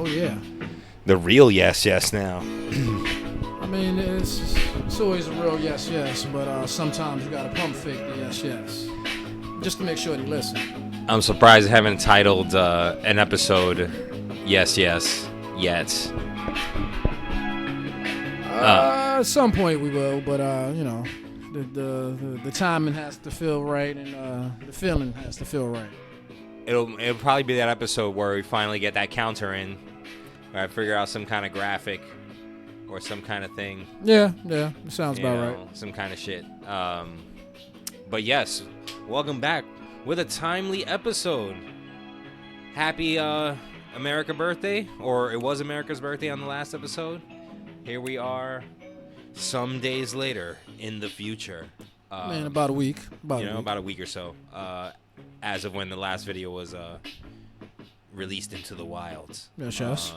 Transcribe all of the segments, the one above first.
Oh yeah. The real yes now. I mean, it's always a real yes, but sometimes you gotta pump fake the yes, just to make sure they listen. I'm surprised I haven't titled an episode yes yet. At some point we will, but the timing has to feel right, and the feeling has to feel right. It'll probably be that episode where we finally get that counter in, where I figure out some kind of graphic or some kind of thing. Yeah, it sounds about right. Some kind of shit. But yes, welcome back with a timely episode. Happy America birthday, or it was America's birthday on the last episode. Here we are, some days later in the future. About a week. About a week or so. As of when the last video was released into the wilds. Yes.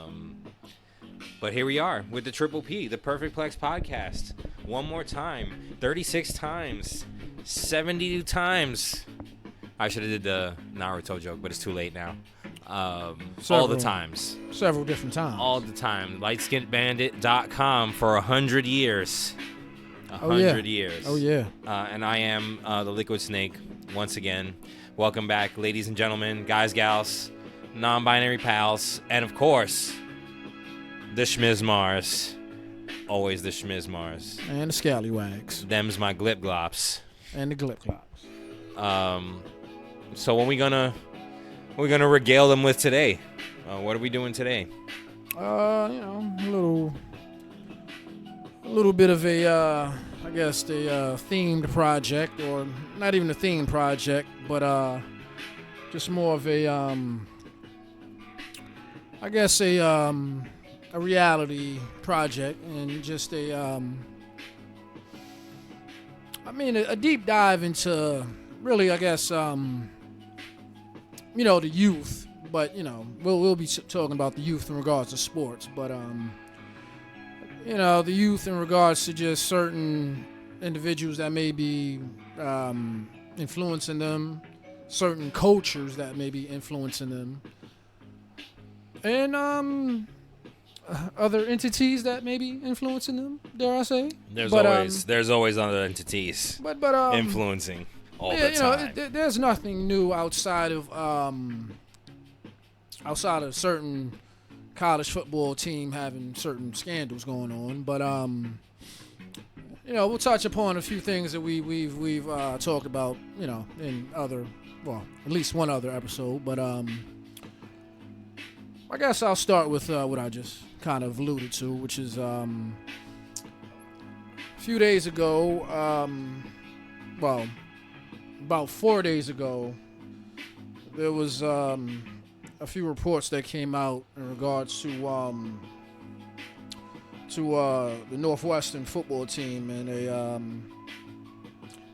But here we are with the Triple P, the Perfect Plex podcast. One more time, 36 times, 72 times. I should have did the Naruto joke, but it's too late now. All the times. Several different times. All the time. Lightskinbandit.com for 100 years. 100 years. Oh, yeah. And I am the Liquid Snake once again. Welcome back, ladies and gentlemen, guys, gals, non-binary pals, and of course, the Schmizmars. Always the Schmizmars. And the Scallywags. Them's my glip glops. And the glip glops. So what we gonna regale them with today? What are we doing today? A little bit of a themed project, or not even a themed project, but just more of a reality project, and just a deep dive into really, the youth, but we'll be talking about the youth in regards to sports, but the youth in regards to just certain individuals that may be influencing them, certain cultures that may be influencing them, and other entities that may be influencing them, dare I say. There's always other entities influencing all the time. There's nothing new outside of certain college football team having certain scandals going on, but we'll touch upon a few things that we've talked about, in other, at least one other episode, but I guess I'll start with what I just kind of alluded to, which is a few days ago, about 4 days ago, there was a few reports that came out in regards to the Northwestern football team, and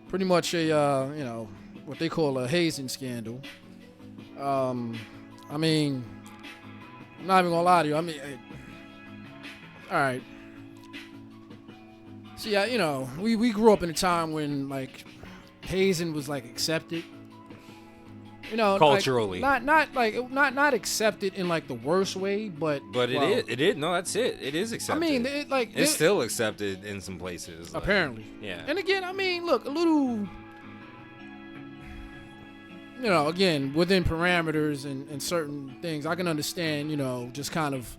pretty much what they call a hazing scandal. I'm not even gonna lie to you. All right. See, we grew up in a time when hazing was accepted. Culturally, not accepted in the worst way, but it is. No, that's it. It is accepted. It's still accepted in some places. Apparently, yeah. And again, look, a little, again, within parameters and certain things, I can understand. Just kind of,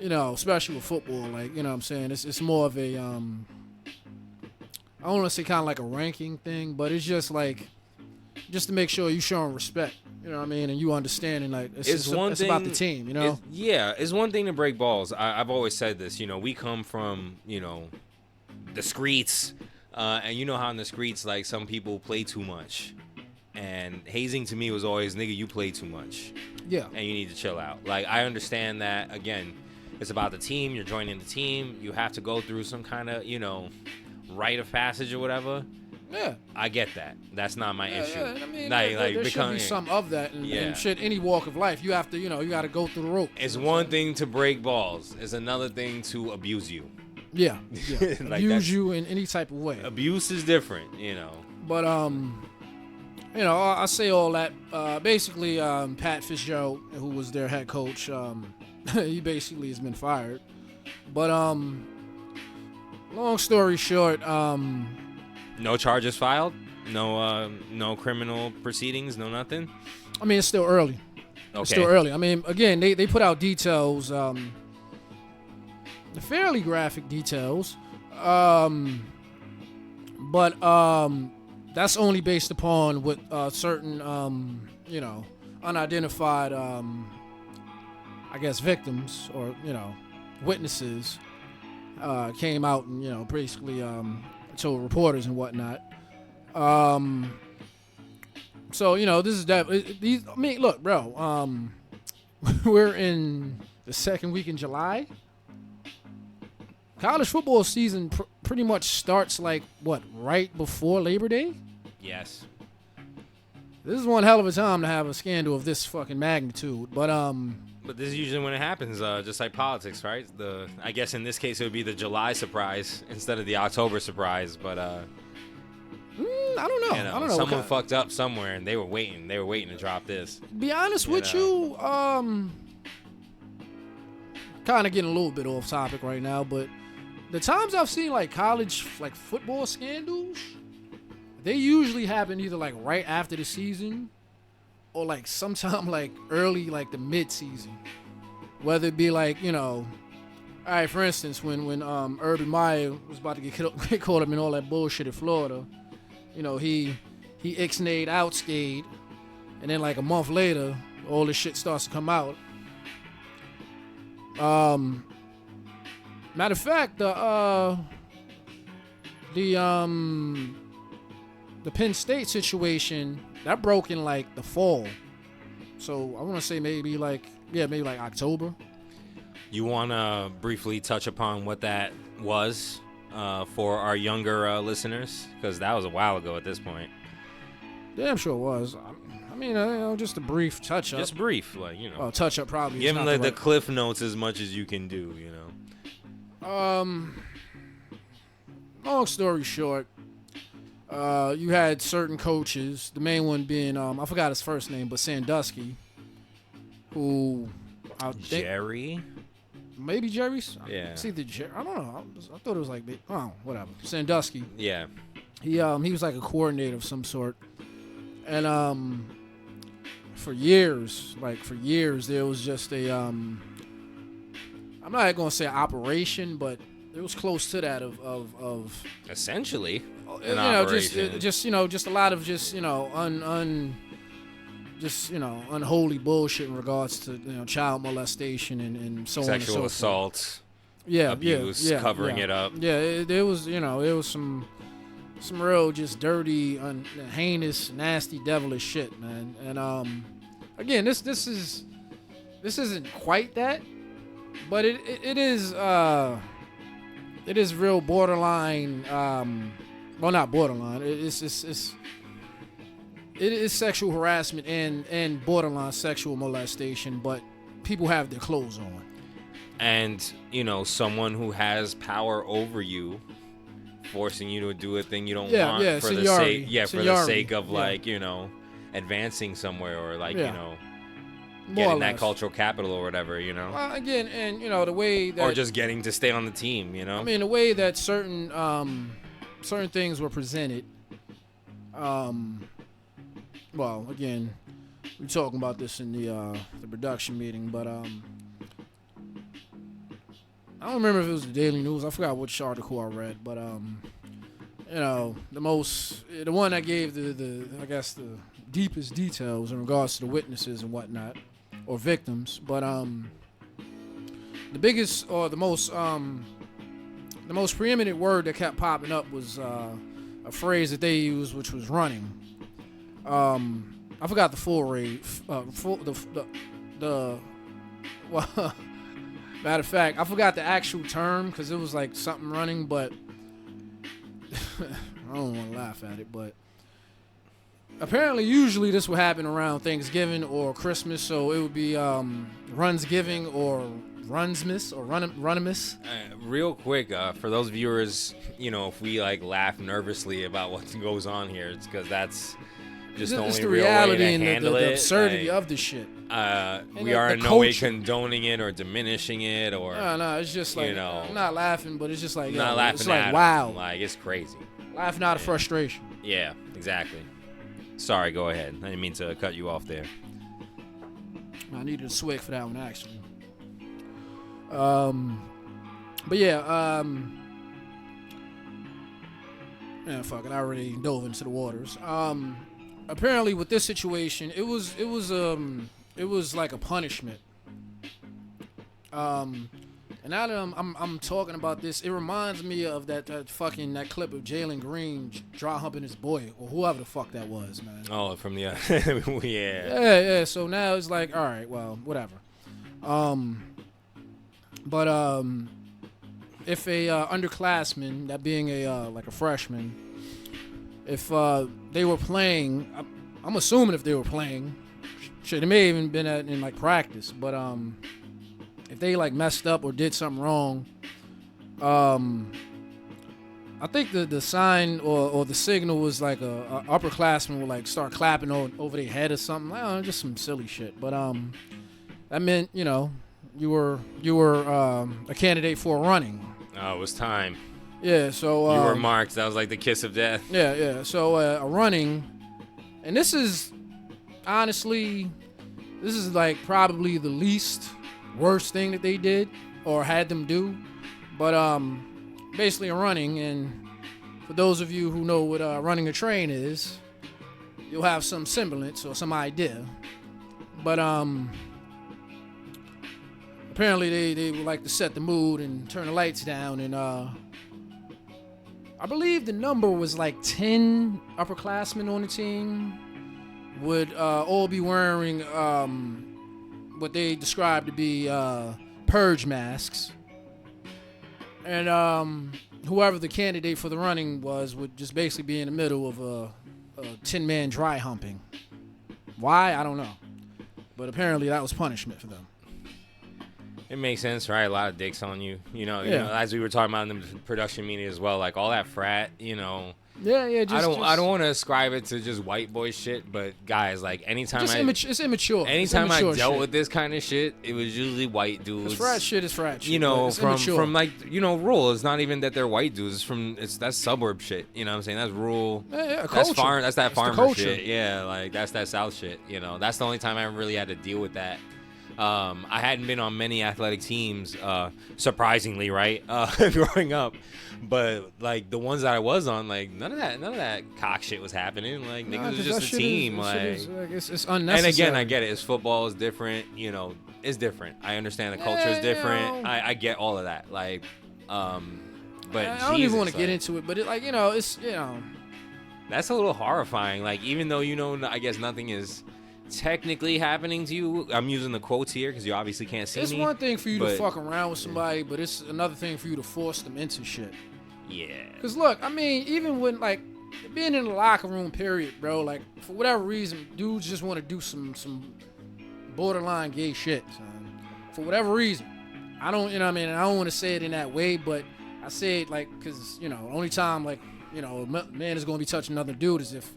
especially with football, what I'm saying, it's more of a I don't want to say kind of like a ranking thing, but it's just just to make sure you showing respect, and you understanding it's about the team, It's one thing to break balls. I've always said this, we come from, the streets, and you know how in the streets, some people play too much, and hazing to me was always, nigga, you play too much. Yeah. And you need to chill out. I understand that, again, it's about the team, you're joining the team, you have to go through some kind of, rite of passage or whatever. Yeah, I get that. That's not my issue. Yeah. There should be some of that in shit. Any walk of life, you have to, you got to go through the ropes. It's one thing to break balls. It's another thing to abuse you. Yeah. Abuse you in any type of way. Abuse is different, But I say all that. Basically, Pat Fitzgerald, who was their head coach, he basically has been fired. But long story short, no charges filed, no criminal proceedings, no nothing. I mean, it's still early. Okay. It's still early. I mean, again, they put out details, fairly graphic details, but that's only based upon what certain unidentified I guess victims or witnesses came out and basically told reporters and whatnot. So this is that. I mean, look, bro. We're in the second week in July. College football season pretty much starts right before Labor Day. Yes. This is one hell of a time to have a scandal of this fucking magnitude. But this is usually when it happens, just like politics, right? I guess in this case it would be the July surprise instead of the October surprise. But I don't know. I don't know. Someone fucked up somewhere, and they were waiting. They were waiting to drop this. Be honest with you, kind of getting a little bit off topic right now, but the times I've seen college football scandals, they usually happen either right after the season or sometime early the mid-season. Whether it be all right, for instance, when Urban Meyer was about to get caught up in all that bullshit in Florida, he ixnayed outskayed, and then a month later all this shit starts to come out. Matter of fact, the Penn State situation that broke in the fall, so I want to say maybe October. You want to briefly touch upon what that was for our younger listeners, because that was a while ago at this point. Damn sure it was. I mean, just a brief touch up. Just brief, Well, touch up probably. Give them the cliff notes as much as you can do, Long story short, you had certain coaches. The main one being I forgot his first name, but Sandusky, who Jerry. Maybe Jerry's. Yeah. It's either Jerry. I don't know. I thought it was whatever. Sandusky. Yeah. He was a coordinator of some sort, and for years there was just a I'm not gonna say operation, but it was close to that of essentially an operation. just a lot of unholy bullshit in regards to child molestation and so on and so sexual forth. assault, abuse, yeah, covering it up. Yeah, there was some real just dirty, heinous, nasty, devilish shit, man. And again, this isn't quite that, but it is real borderline. Well, not borderline. It is sexual harassment and borderline sexual molestation, but people have their clothes on. And someone who has power over you, forcing you to do a thing you don't want for seniority. the sake of advancing somewhere or getting that cultural capital or whatever, Well, again, and the way that, or just getting to stay on the team, I mean, the way that certain things were presented. Well, again, we were talking about this in the production meeting, but I don't remember if it was the Daily News. I forgot which article I read, but the one that gave the deepest details in regards to the witnesses and whatnot, or victims. But the biggest or the most preeminent word that kept popping up was a phrase that they used, which was running. I forgot the full rate. Well, matter of fact, I forgot the actual term because it was something running, but I don't want to laugh at it, but apparently usually this would happen around Thanksgiving or Christmas, so it would be Runsgiving or Runsmas or Runimus. Real quick, for those viewers, if we laugh nervously about what goes on here, it's because that's just the it's only the real reality way to and handle the it. absurdity like, of the shit. We are in no way condoning it or diminishing it or. No, it's just like I'm not laughing, but it's just like not laughing. It's like at wow, like it's crazy. Laughing out of frustration. Yeah, exactly. Sorry, go ahead. I didn't mean to cut you off there. I needed a swig for that one actually. But yeah, fuck it. I already dove into the waters. Apparently, with this situation, it was like a punishment. And now that I'm talking about this, it reminds me of that clip of Jalen Green dry humping his boy or whoever the fuck that was, man. Oh, from the yeah. Yeah. So now it's like, all right, well, whatever. But if a underclassman, that being a like a freshman, if they were playing, I'm assuming if they were playing, shit, it may have even been in like practice, but if they like messed up or did something wrong, I think the sign or the signal was like a upperclassman would like start clapping over their head or something. I don't know, just some silly shit. But that meant you were a candidate for running. Oh, it was time. Yeah, so you were marked. That was like the kiss of death. Yeah. So a running, and this is honestly, this is like probably the least worst thing that they did or had them do, but basically a running, and for those of you who know what running a train is, you'll have some semblance or some idea. But apparently they would like to set the mood and turn the lights down, and I believe the number was like 10 upperclassmen on the team would all be wearing what they described to be purge masks, and whoever the candidate for the running was would just basically be in the middle of a 10-man dry humping. Why? I don't know, but apparently that was punishment for them. It makes sense, right? A lot of dicks on you. You know, as we were talking about in the production meeting as well, like all that frat, Yeah. I don't want to ascribe it to just white boy shit, but guys, like anytime it's immature. Anytime I dealt with this kind of shit, it was usually white dudes. Frat shit is frat shit. From like rural. It's not even that they're white dudes. That's suburb shit. You know what I'm saying? That's rural. Yeah, that's farm. That's that farmer shit. Shit. Yeah, like that's that South shit. That's the only time I really had to deal with that. I hadn't been on many athletic teams, surprisingly, right? Growing up, but like the ones that I was on, like none of that cock shit was happening. Like niggas was just a team. It's unnecessary. And again, I get it. It's football is different. It's different. I understand the culture is different. I get all of that. Like, but I don't even want to get into it. But it's that's a little horrifying. Like even though I guess nothing is technically happening to you. I'm using the quotes here because you obviously can't see me. It's one thing for you to fuck around with somebody, but it's another thing for you to force them into shit. Yeah. Because look, I mean, even when like being in the locker room, period, bro. Like for whatever reason, dudes just want to do some borderline gay shit, son. For whatever reason, I don't, I don't want to say it in that way, but I say it like because the only time like a man is gonna be touching another dude is if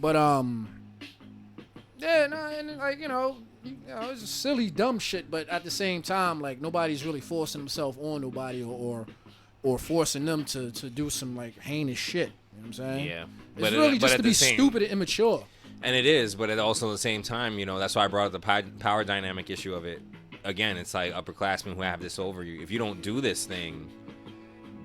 But and like it's just silly, dumb shit. But at the same time, like nobody's really forcing themselves on nobody or forcing them to do some like heinous shit. You know what I'm saying? Yeah. It's really just to be stupid and immature. And it is, but also at the same time, that's why I brought up the power dynamic issue of it. Again, it's like upperclassmen who have this over you. If you don't do this thing,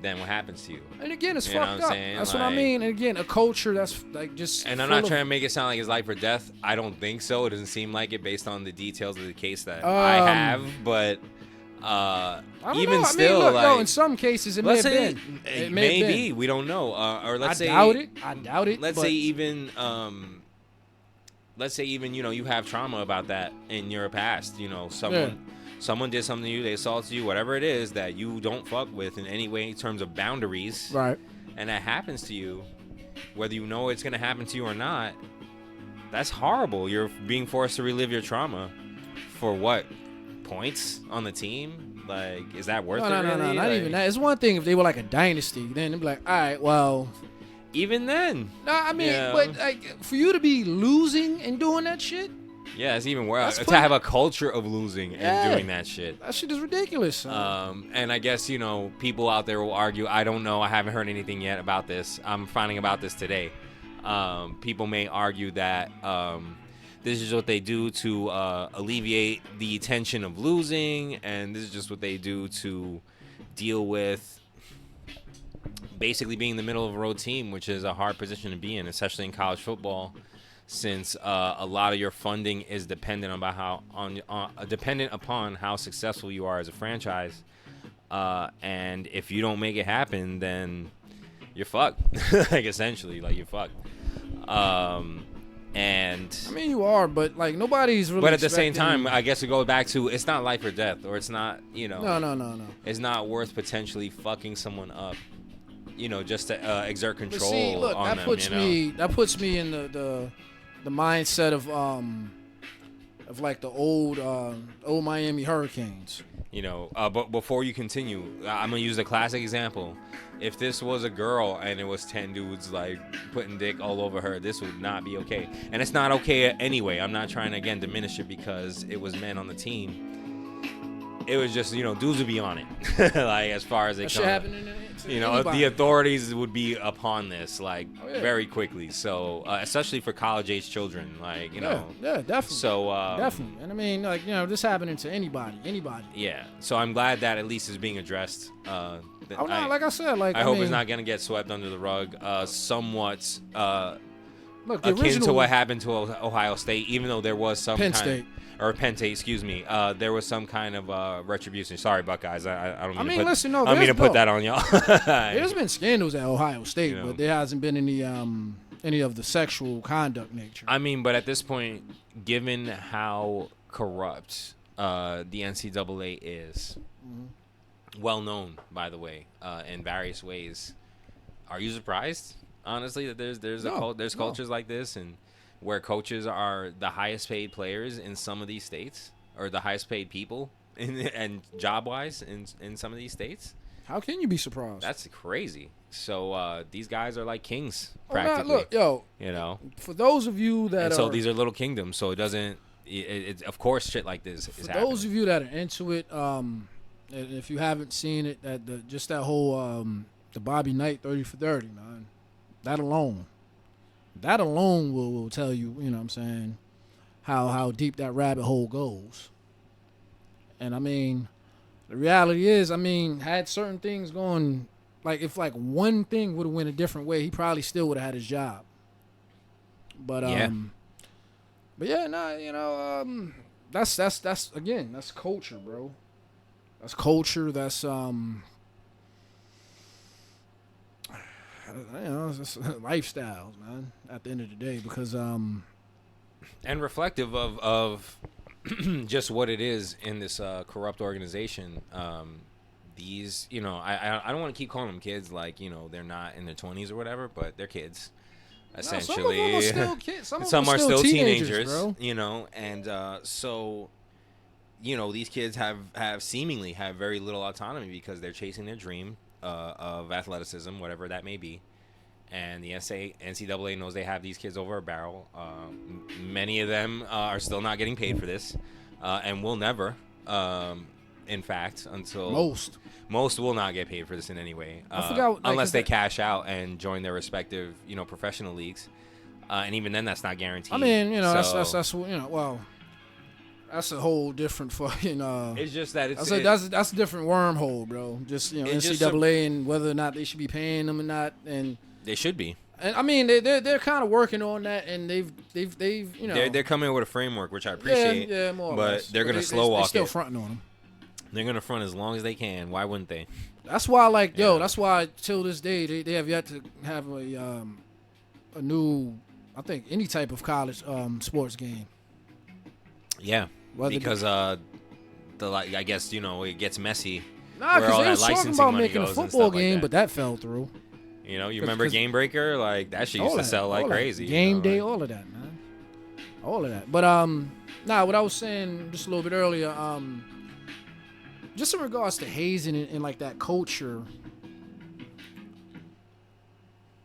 then what happens to you? And again, it's fucked up. That's what I mean. And again, a culture that's like just. And I'm not trying to make it sound like it's life or death. I don't think so. It doesn't seem like it based on the details of the case that I have. But even still, look, in some cases it may have been. It may be. We don't know. Or let's say. I doubt it. Let's say even. Let's say even you have trauma about that in your past. Someone did something to you, they assaulted you, whatever it is that you don't fuck with in any way in terms of boundaries. Right. And that happens to you, whether you know it's going to happen to you or not, that's horrible. You're being forced to relive your trauma for what? Points on the team? Like, is that worth it? No, not even that. It's one thing if they were like a dynasty, then they'd be like, all right, well, Even then. No, I mean, Yeah. but like for you to be losing and doing that shit, Yeah, it's even worse. That's To have a culture of losing and doing that shit. that shit is ridiculous. Son. And I guess, people out there will argue, I don't know, I haven't heard anything yet about this. I'm finding about this today. People may argue that this is what they do to alleviate the tension of losing, and this is just what they do to deal with basically being the middle of a road team, which is a hard position to be in, especially in college football, since a lot of your funding is dependent dependent upon how successful you are as a franchise. And if you don't make it happen, then you're fucked. Like, essentially, like, you're fucked. And I mean, you are, but like nobody's really. But at the same time, I guess we go back to, it's not life or death, or it's not, No. It's not worth potentially fucking someone up, just to exert control But see, look, on that them. That puts me in the mindset of like the old Miami Hurricanes. But before you continue, I'm gonna use a classic example. If this was a girl and it was 10 dudes like putting dick all over her, this would not be okay. And it's not okay anyway. I'm not trying to again diminish it because it was men on the team. It was just, dudes would be on it. Like, as far as it That shit comes. happening to anybody. The authorities would be upon this like yeah. very quickly. So especially for college age children, like Yeah, definitely. So definitely, and I mean, like, this happening to anybody. Yeah. So I'm glad that at least is being addressed. Like I said, like I hope mean, it's not gonna get swept under the rug. Somewhat look, the akin original, to what happened to Ohio State, even though there was some Penn kind State. or Penn State, excuse me. There was some kind of retribution. Sorry, Buckeyes. I don't mean to put, listen, no, I don't mean to put that on y'all. There's been scandals at Ohio State, but there hasn't been any of the sexual conduct nature. I mean, but at this point, given how corrupt the NCAA is, well known, by the way, in various ways, are you surprised, honestly, that there's cultures like this, and where coaches are the highest paid players in some of these states, or the highest paid people and job wise in some of these states? How can you be surprised? That's crazy. So these guys are like kings, Nah, practically. look, for those of you that and so these are little kingdoms, so it doesn't. It of course, shit like this is happening. For those of you that are into it, and if you haven't seen it, that whole the Bobby Knight 30 for 30, man, that alone will tell you, you know what I'm saying, how deep that rabbit hole goes. And I mean, the reality is, I mean, had certain things going, like if like one thing would have went a different way, he probably still would have had his job. But that's again, that's culture, bro. That's culture. That's it's lifestyles, man. At the end of the day, because and reflective of just what it is in this corrupt organization. These, I don't want to keep calling them kids, like, they're not in their 20s or whatever, but they're kids. Essentially, some of them are still kids. Some are still teenagers, bro. and so, these kids have seemingly have very little autonomy because they're chasing their dream of athleticism, whatever that may be. And the NCAA knows they have these kids over a barrel. Many of them are still not getting paid for this, and will never. In fact, until most will not get paid for this in any way, unless they cash out and join their respective, professional leagues. And even then, that's not guaranteed. I mean, that's well, that's a whole different fucking. It's just that that's a different wormhole, bro. Just NCAA and whether or not they should be paying them or not, and they should be. And I mean, they're kind of working on that, and they've they're coming with a framework, which I appreciate. Yeah, more or but less. They're gonna slow walk it. Still fronting on them. They're gonna front as long as they can. Why wouldn't they? That's why, that's why till this day they have yet to have a new, I think, any type of college sports game. Yeah, because I guess it gets messy. Nah, because they was talking about making a football game, but that fell through. You remember Game Breaker? Like, that shit used to sell like crazy. Game Day, all of that, man. All of that. But what I was saying just a little bit earlier, just in regards to hazing and like that culture,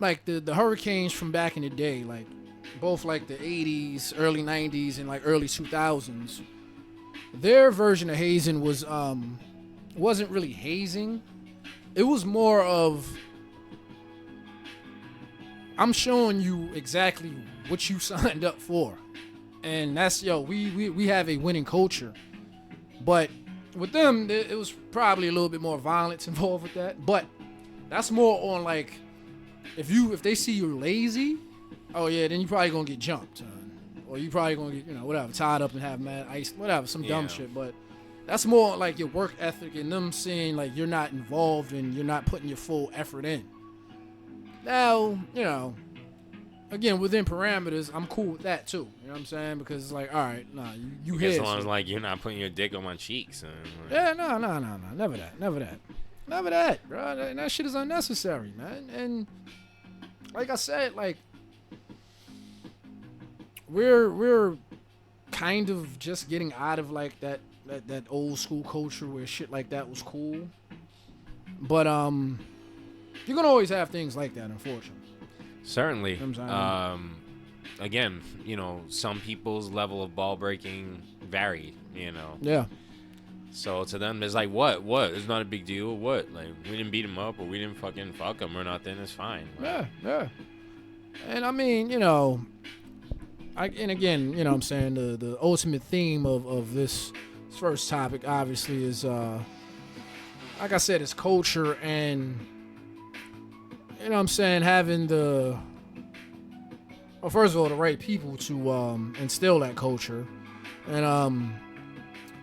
like the Hurricanes from back in the day, like both like the 80s, early 90s, and like early 2000s. Their version of hazing wasn't really hazing. It was more of, I'm showing you exactly what you signed up for. And that's, we have a winning culture. But with them, it was probably a little bit more violence involved with that. But that's more on like, if they see you're lazy, oh yeah, then you probably gonna get jumped. Or you probably gonna get, whatever, tied up and have mad ice, whatever, some dumb shit. But that's more like your work ethic and them seeing like you're not involved and you're not putting your full effort in. Now, again, within parameters, I'm cool with that too. You know what I'm saying? Because it's like, all right, nah, you here. As long as like you're not putting your dick on my cheeks. Yeah, no, never that, bro. That shit is unnecessary, man. And like I said, like we're kind of just getting out of like that old school culture where shit like that was cool. But you're gonna always have things like that, unfortunately. Certainly. Again, some people's level of ball breaking vary, Yeah. So to them, it's like, what? It's not a big deal. What? Like, we didn't beat him up or we didn't fucking fuck him or nothing. It's fine. Like, yeah. And I mean, and again, what I'm saying, the ultimate theme of this first topic obviously is, like I said, it's culture and, what I'm saying, having first of all, the right people to instill that culture. And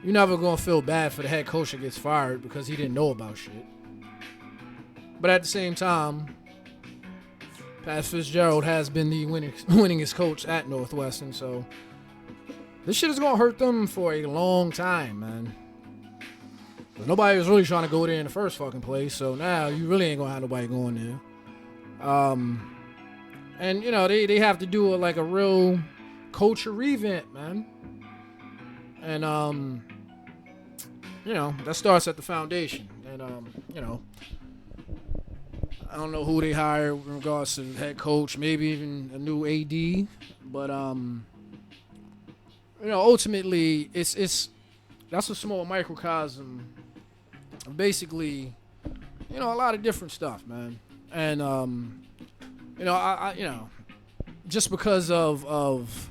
you're never going to feel bad for the head coach that gets fired because he didn't know about shit. But at the same time, Pat Fitzgerald has been the winningest coach at Northwestern, so this shit is going to hurt them for a long time, man. Because nobody was really trying to go there in the first fucking place, so now you really ain't going to have nobody going there. And, they have to do a real culture revamp, man. And, that starts at the foundation. And, I don't know who they hire in regards to the head coach, maybe even a new AD. But, ultimately, that's a small microcosm of basically, a lot of different stuff, man. And, I just because of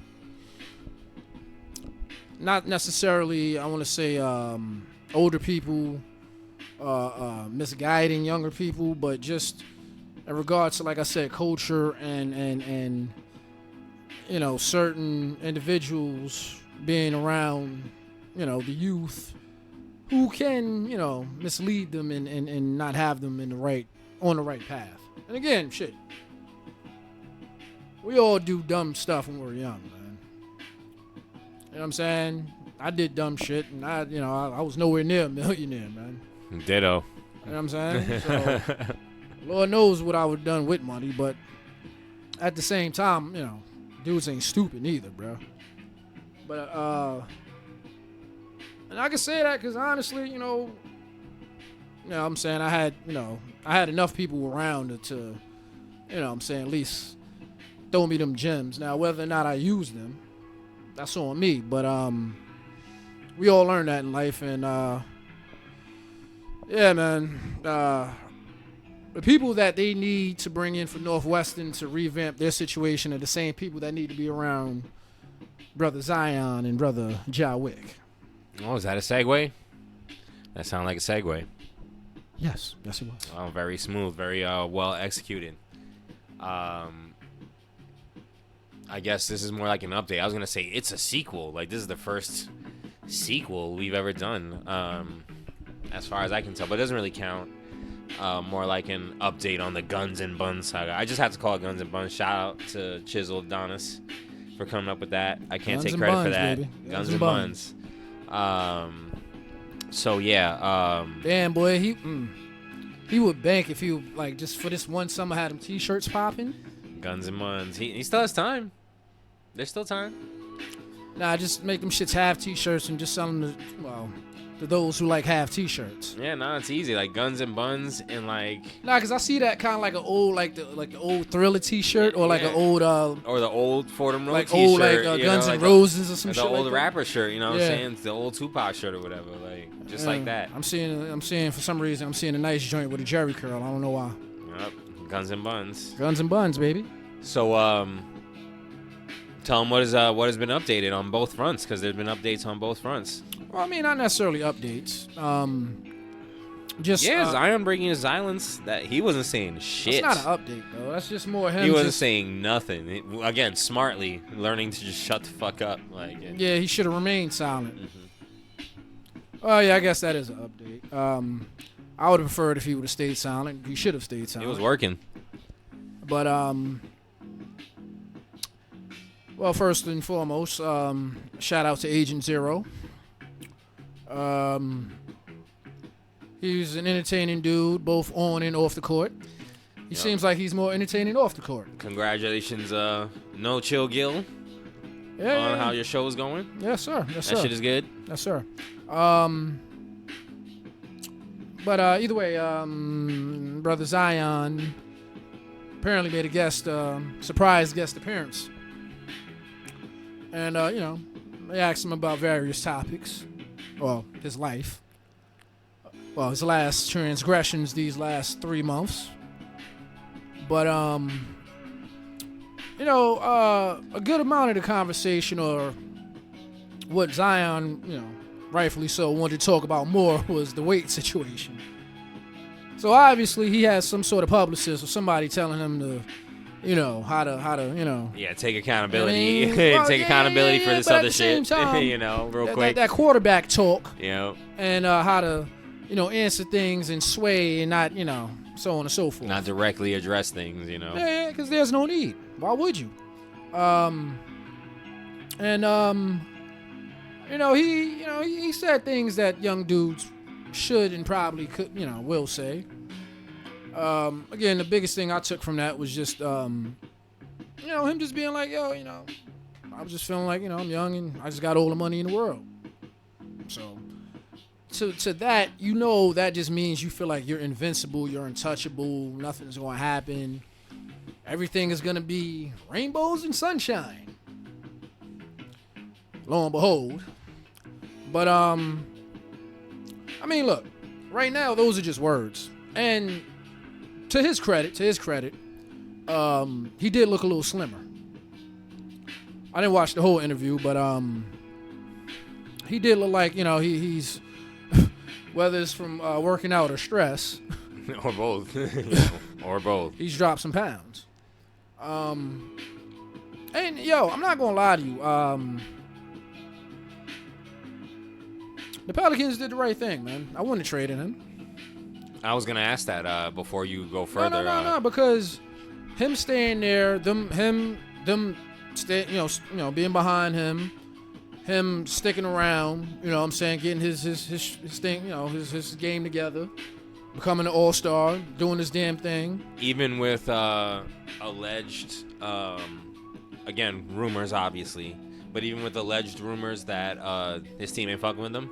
not necessarily, I want to say, older people misguiding younger people, but just in regards to, like I said, culture and certain individuals being around, the youth who can, mislead them and not have them on the right path. And again, shit, we all do dumb stuff when we're young, man. You know what I'm saying? I did dumb shit, and I was nowhere near a millionaire, man. Ditto. You know what I'm saying? So, Lord knows what I would have done with money, but at the same time, dudes ain't stupid neither, bro. But, and I can say that because honestly, I'm saying I had enough people around to, I'm saying, at least throw me them gems. Now, whether or not I use them, that's on me. But we all learn that in life, and yeah, man. The people that they need to bring in for Northwestern to revamp their situation are the same people that need to be around Brother Zion and Brother Wick. Oh, is that a segue? That sounded like a segue. Yes, it was. Oh, very smooth, very well executed. I guess this is more like an update. I was gonna say it's a sequel. Like, this is the first sequel we've ever done, as far as I can tell. But it doesn't really count. More like an update on the Guns and Buns saga. I just have to call it Guns and Buns. Shout out to Chisel Adonis for coming up with that. I can't take credit for that. Baby. Guns and Buns. So yeah. Damn, boy, he would bank if he would, like, just for this one summer had them T-shirts popping. Guns and Buns. He still has time. There's still time. Nah, just make them shits have T-shirts and just sell them to, well, to those who like have T-shirts. Yeah, no, it's easy. Like Guns and Buns and like. Nah, cause I see that kind of like an old, like the old Thriller T-shirt or like an old or the old Fordham Road like T-shirt, old like Guns N' Roses or some shit. The old like rapper shirt, you know what Yeah. I'm saying? It's the old Tupac shirt or whatever, like just like that. I'm seeing for some reason I'm seeing a nice joint with a Jerry curl. I don't know why. Yep, Guns and Buns. Guns and Buns, baby. So tell them what has been updated on both fronts, because there's been updates on both fronts. Well, I mean, not necessarily updates. Just Zion breaking his silence. That he wasn't saying shit. It's not an update though. That's just more him. He wasn't saying nothing. Again, smartly learning to just shut the fuck up. Like yeah, he should have remained silent. Oh yeah, I guess that is an update. I would have preferred if he would have stayed silent. He should have stayed silent. It was working. But well, first and foremost, shout out to Agent Zero. He's an entertaining dude, both on and off the court. He seems like he's more entertaining off the court. Congratulations, No Chill Gill, on how your show is going. Yes, sir. Yes, sir. That shit is good. Yes, sir. But either way, Brother Zion apparently made a surprise guest appearance. And, they asked him about various topics. Well, his life. Well, his last transgressions these last 3 months. But, a good amount of the conversation, or what Zion, rightfully so, wanted to talk about more, was the weight situation. So obviously he has some sort of publicist or somebody telling him to, how to. Yeah, take accountability. Take accountability for this other shit. Time, real quick. That quarterback talk. Yeah. And how to, answer things and sway and not, so on and so forth. Not directly address things, Yeah, because there's no need. Why would you? He said things that young dudes should and probably could, will say. Again, the biggest thing I took from that was just, him just being like, I was just feeling like, I'm young and I just got all the money in the world. So, to that, that just means you feel like you're invincible, you're untouchable, nothing's going to happen. Everything is going to be rainbows and sunshine. Lo and behold. But, look, right now, those are just words. And to his credit, he did look a little slimmer. I didn't watch the whole interview, but he did look like, he's, whether it's from working out or stress. Or both. Or both. He's dropped some pounds. And, I'm not going to lie to you. The Pelicans did the right thing, man. I wouldn't have traded him. I was going to ask that before you go further. No, because him staying there, them stay, being behind him sticking around, getting his thing, his game together, becoming an all-star, doing his damn thing. Even with alleged, again, rumors, obviously, but even with alleged rumors that his team ain't fucking with him.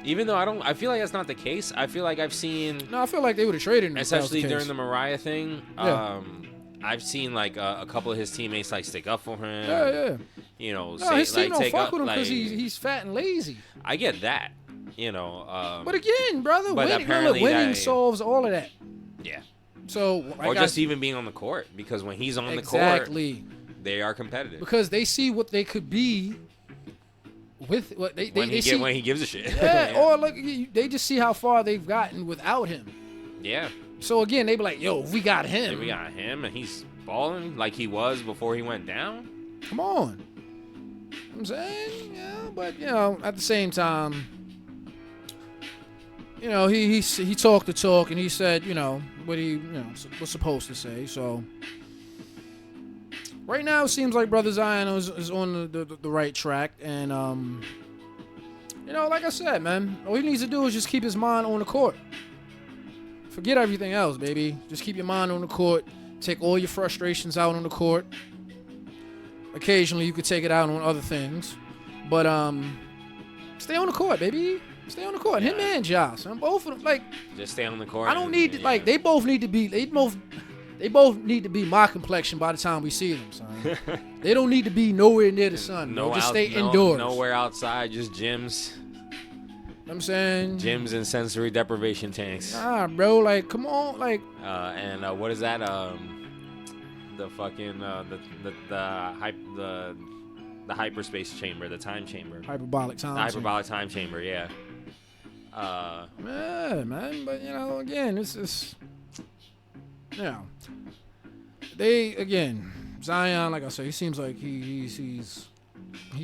Even though I feel like that's not the case. I feel like I've seen. No, I feel like they would have traded him. Especially during the Mariah thing. Yeah. I've seen like a couple of his teammates like stick up for him. Yeah. His team don't fuck with him because he's fat and lazy. I get that. But again, brother, winning solves all of that. Yeah. So. Or just even being on the court, because when he's on the court, they are competitive. Because they see what they could be. With what when he gives a shit. Yeah, or like they just see how far they've gotten without him. Yeah. So again, they be like, "Yo, we got him. Yeah, we got him, and he's balling like he was before he went down." Come on. I'm saying, but at the same time, he talked the talk and he said, what he was supposed to say. So right now, it seems like Brother Zion is on the right track. And, like I said, man, all he needs to do is just keep his mind on the court. Forget everything else, baby. Just keep your mind on the court. Take all your frustrations out on the court. Occasionally, you could take it out on other things. But, Stay on the court, baby. Stay on the court. Him and Ja, son. Both of them, like. Just stay on the court. I don't need to, like, they both need to be, they both need to be my complexion by the time we see them, son. They don't need to be nowhere near the sun. Just stay indoors. Nowhere outside, just gyms. I'm saying gyms and sensory deprivation tanks. Nah, bro, like, come on, like. And what is that? The fucking the hyperspace chamber, the time chamber. Hyperbolic time. The hyperbolic time chamber, yeah. Yeah, man, but you know, again, it's you know, they again, Zion, like I said, he seems like he's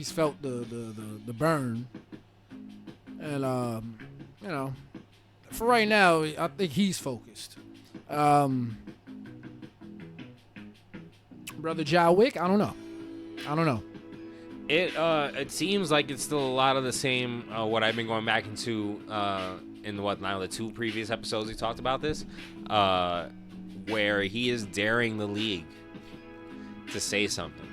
felt the burn, and you know, for right now, I think he's focused. Brother Ja Wick, I don't know. It seems like it's still a lot of the same. What I've been going back into in the 2 previous episodes we talked about this, where he is daring the league to say something,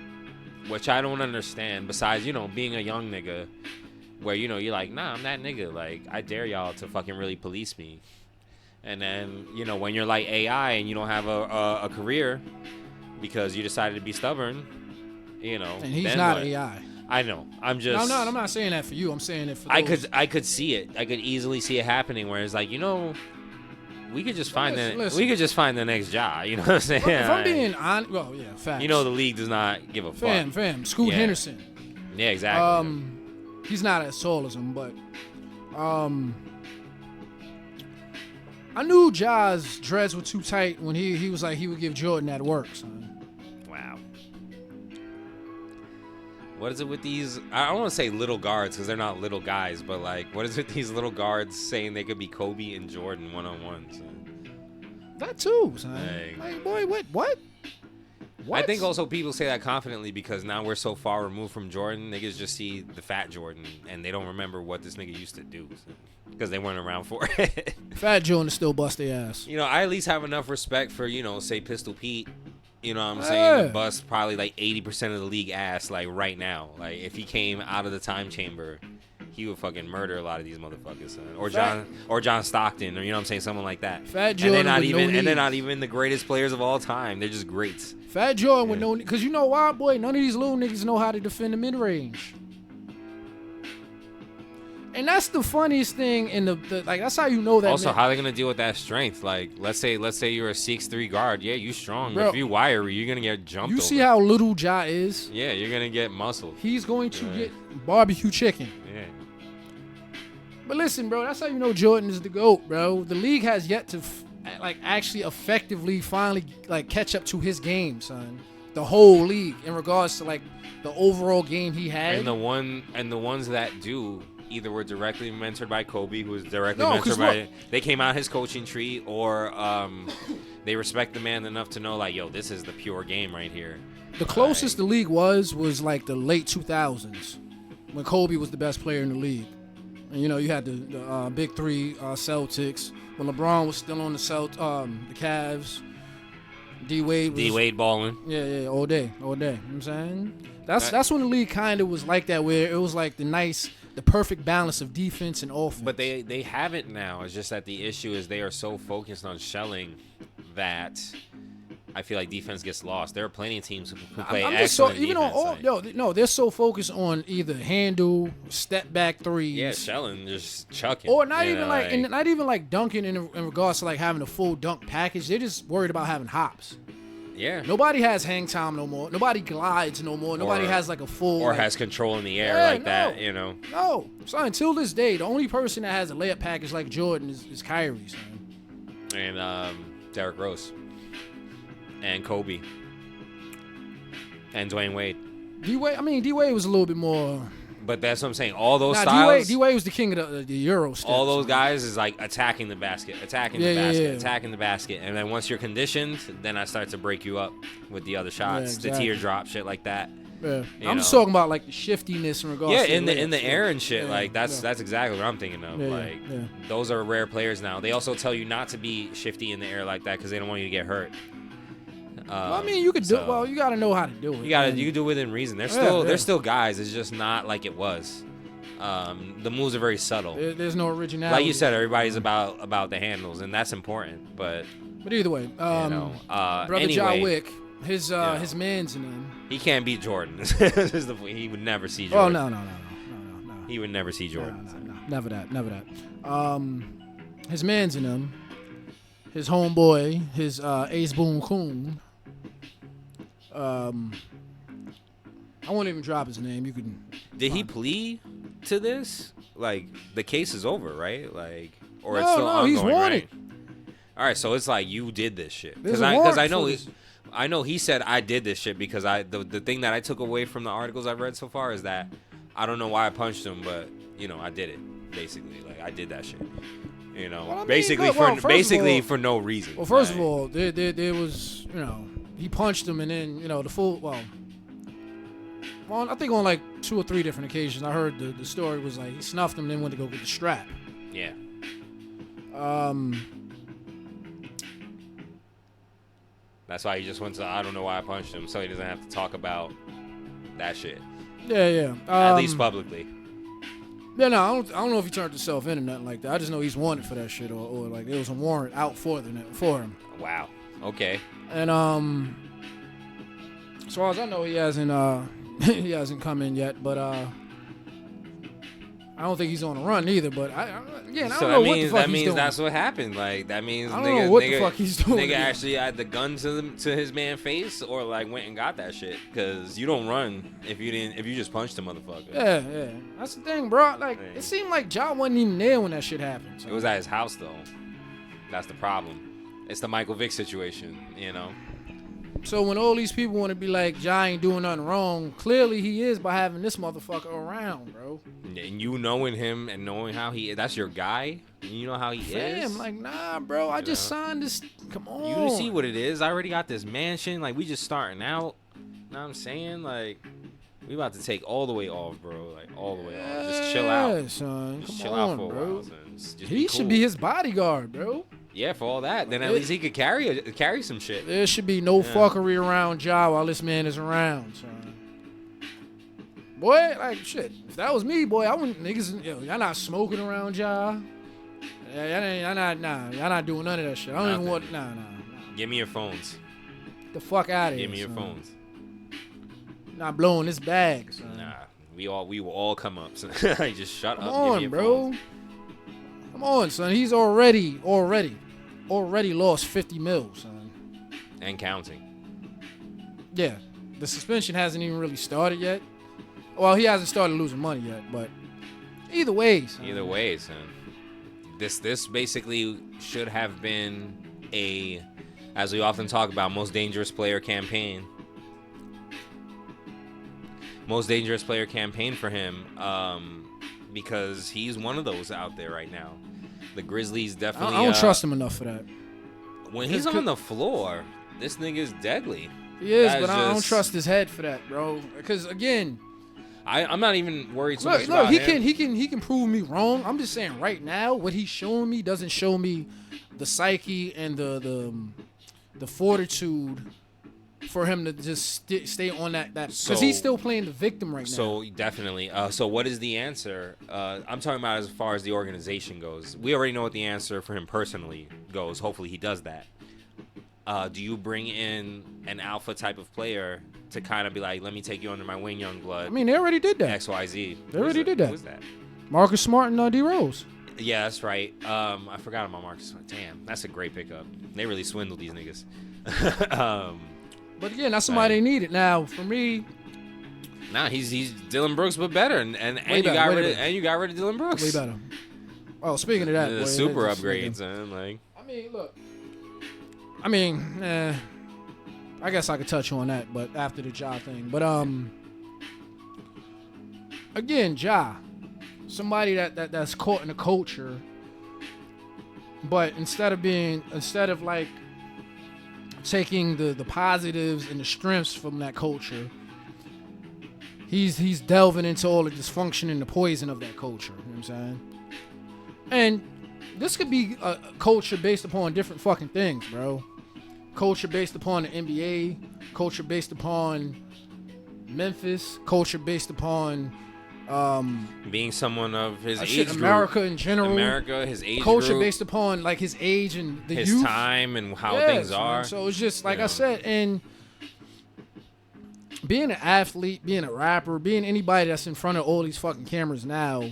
which I don't understand. Besides, being a young nigga, where you're like, nah, I'm that nigga. Like, I dare y'all to fucking really police me. And then when you're like AI and you don't have a career because you decided to be stubborn. And he's not AI. I know. I'm just. No, I'm not saying that for you. I'm saying it for. I could see it. I could easily see it happening. Where it's like, we could just find we could just find the next job. You know what I'm saying? If I'm being honest, well, yeah, facts. The league does not give a fuck. Fam. Scoot Henderson. Yeah, exactly. He's not as tall as him, but I knew Ja's dreads were too tight when he was like he would give Jordan that work, son. Wow. What is it with these? I don't want to say little guards because they're not little guys, but like, what is it with these little guards saying they could be Kobe and Jordan one-on-ones? That too, son. Like, boy, what? I think also people say that confidently because now we're so far removed from Jordan, niggas just see the fat Jordan and they don't remember what this nigga used to do because they weren't around for it. Fat Jordan still bust their ass. I at least have enough respect for, say Pistol Pete. You know what I'm saying? The bust probably like 80% of the league ass like right now. Like if he came out of the time chamber, he would fucking murder a lot of these motherfuckers, son. Or John Stockton, or what I'm saying, someone like that. Fat Jordan and they're not even the greatest players of all time. They're just greats. Fat Jordan with no, because you know why, boy? None of these little niggas know how to defend the mid range. And that's the funniest thing in the like. That's how you know that. Also, how are they gonna deal with that strength? Like, let's say you're a 6'3" guard. Yeah, you strong. Bro, but if you wiry, you're gonna get jumped. You see how little Ja is? Yeah, you're gonna get muscled. He's going to get barbecue chicken. Yeah. But listen, bro, that's how you know Jordan is the GOAT, bro. The league has yet to actually effectively finally catch up to his game, son. The whole league in regards to the overall game he had. And the ones that do. Either were directly mentored by Kobe, who was directly mentored by. They came out his coaching tree, or they respect the man enough to know, yo, this is the pure game right here. The closest the league was the late 2000s, when Kobe was the best player in the league. And you had the big three Celtics when LeBron was still on the Cavs. D Wade balling. Yeah, all day. You know what I'm saying? That's when the league kind of was like that, where it was like the perfect balance of defense and offense. But they have it now. It's just that the issue is they are so focused on shelling that I feel like defense gets lost. There are plenty of teams who play excellent defense. They're so focused on either handle, step back threes. Yeah, shelling, just chucking. Or not even dunking in regards to having a full dunk package. They're just worried about having hops. Yeah. Nobody has hang time no more. Nobody glides no more. Nobody has a full. Or has control in the air that, No. So until this day, the only person that has a layup package like Jordan is Kyrie, son. And Derrick Rose. And Kobe. And Dwayne Wade. D-Wade was a little bit more. But that's what I'm saying. All those styles. D-Wade was the king of the Euro steps. All those guys is attacking the basket, attacking the basket. And then once you're conditioned, then I start to break you up with the other shots, the teardrop, shit like that. Yeah. I'm just talking about the shiftiness in regards to in the air and shit. That's exactly what I'm thinking of. Those are rare players now. They also tell you not to be shifty in the air like that because they don't want you to get hurt. You could do. Well, you got to know how to do it. You can do it within reason. They're still guys. It's just not like it was. The moves are very subtle. There's no originality. Like you said, everybody's about the handles, and that's important. But either way, brother anyway, Ja Wick, his man's in him. He can't beat Jordan. He would never see Jordan. Oh no. He would never see Jordan. No. Never that. His man's in him. His homeboy, his Ace Boon Coon. I won't even drop his name. You can. Did he plead to this? Like the case is over, right? Like, or it's No, still ongoing, he's wanted. right? All right, so it's like you did this shit There's a warrant I know he said I did this shit because the thing that I took away from the articles I've read so far is that I don't know why I punched him, but I did it basically. Like I did that shit. Well, I mean, basically for no reason. Well, first of all, there was he punched him and then the full I think on like 2 or 3 different occasions I heard the story was like he snuffed him and then went to go get the strap. Yeah. That's why he just went to I don't know why I punched him, so he doesn't have to talk about that shit. Yeah. At least publicly. Yeah, no, I don't know if he turned himself in or nothing like that. I just know he's wanted for that shit, or like there was a warrant out for him. Wow. Okay. And as far as I know, he hasn't come in yet, but I don't think he's on the run either. But I don't know what the fuck he's doing. That's what happened. Like that means I don't know what the fuck he's doing. Nigga actually had the gun to his man's face, or like went and got that shit. Because you don't run if you just punched the motherfucker. Yeah. That's the thing, bro. Like it seemed like Ja wasn't even there when that shit happened. So. It was at his house though. That's the problem. It's the Michael Vick situation, So when all these people want to be like, Ja ain't doing nothing wrong, clearly he is by having this motherfucker around, bro. And you knowing him and knowing how he is, that's your guy? You know how he is? I'm like, nah, bro, I just signed this. Come on. You see what it is? I already got this mansion. Like, we just starting out. You know what I'm saying? Like, we about to take all the way off, bro. Like, all the way off. Just chill out. Son. Just Come chill on, out for bro. a while, son. Just He should be his bodyguard, bro. Yeah, for all that. Then at least he could carry some shit. There should be no fuckery around Ja while this man is around, son. Boy, like, shit. If that was me, boy, I wouldn't, y'all not smoking around Ja. Y'all not doing none of that shit. I don't even want, nah. Give me your phones. Get the fuck out of here, Give me your phones. Not blowing this bag, son. Nah, we will all come up. So just shut up. Come on, give me your bro. phones. Come on, son. He's already lost 50 mil, son. And counting. Yeah. The suspension hasn't even really started yet. Well, he hasn't started losing money yet, but either way, son. Either way, son. This basically should have been as we often talk about, most dangerous player campaign. Most dangerous player campaign for him, because he's one of those out there right now. The Grizzlies definitely. I don't trust him enough for that. When he's on the floor, this nigga is deadly. He is, but I don't trust his head for that, bro. Because again, I'm not even worried so much about him. He can prove me wrong. I'm just saying right now, what he's showing me doesn't show me the psyche and the fortitude for him to just stay on that because he's still playing the victim right now. So definitely. So what is the answer? I'm talking about as far as the organization goes. We already know what the answer for him personally goes. Hopefully he does that. Do you bring in an alpha type of player to kind of be like, let me take you under my wing, young blood? I mean, they already did that. XYZ. They already did that. Who was that? Marcus Smart and D Rose. Yeah, that's right. I forgot about Marcus. Damn, that's a great pickup. They really swindled these niggas. But again, that's somebody they needed. Now, for me, nah, he's Dylan Brooks, but better, and you got rid of Dylan Brooks. Way better. Oh, speaking of that, the super upgrades, man. Like, I mean, look. I guess I could touch on that, but after the Ja thing. But again, Ja, somebody that's caught in a culture, but instead of like taking the positives and the strengths from that culture, he's delving into all the dysfunction and the poison of that culture. You know what I'm saying? And this could be a culture based upon different fucking things, bro. Culture based upon the NBA, culture based upon Memphis, culture based upon Being someone of his age shit, group, America in general, his age culture group, based upon like his age and the his youth, time and how Yes, things man. are. So it's just like I said, and being an athlete, being a rapper, being anybody that's in front of all these fucking cameras now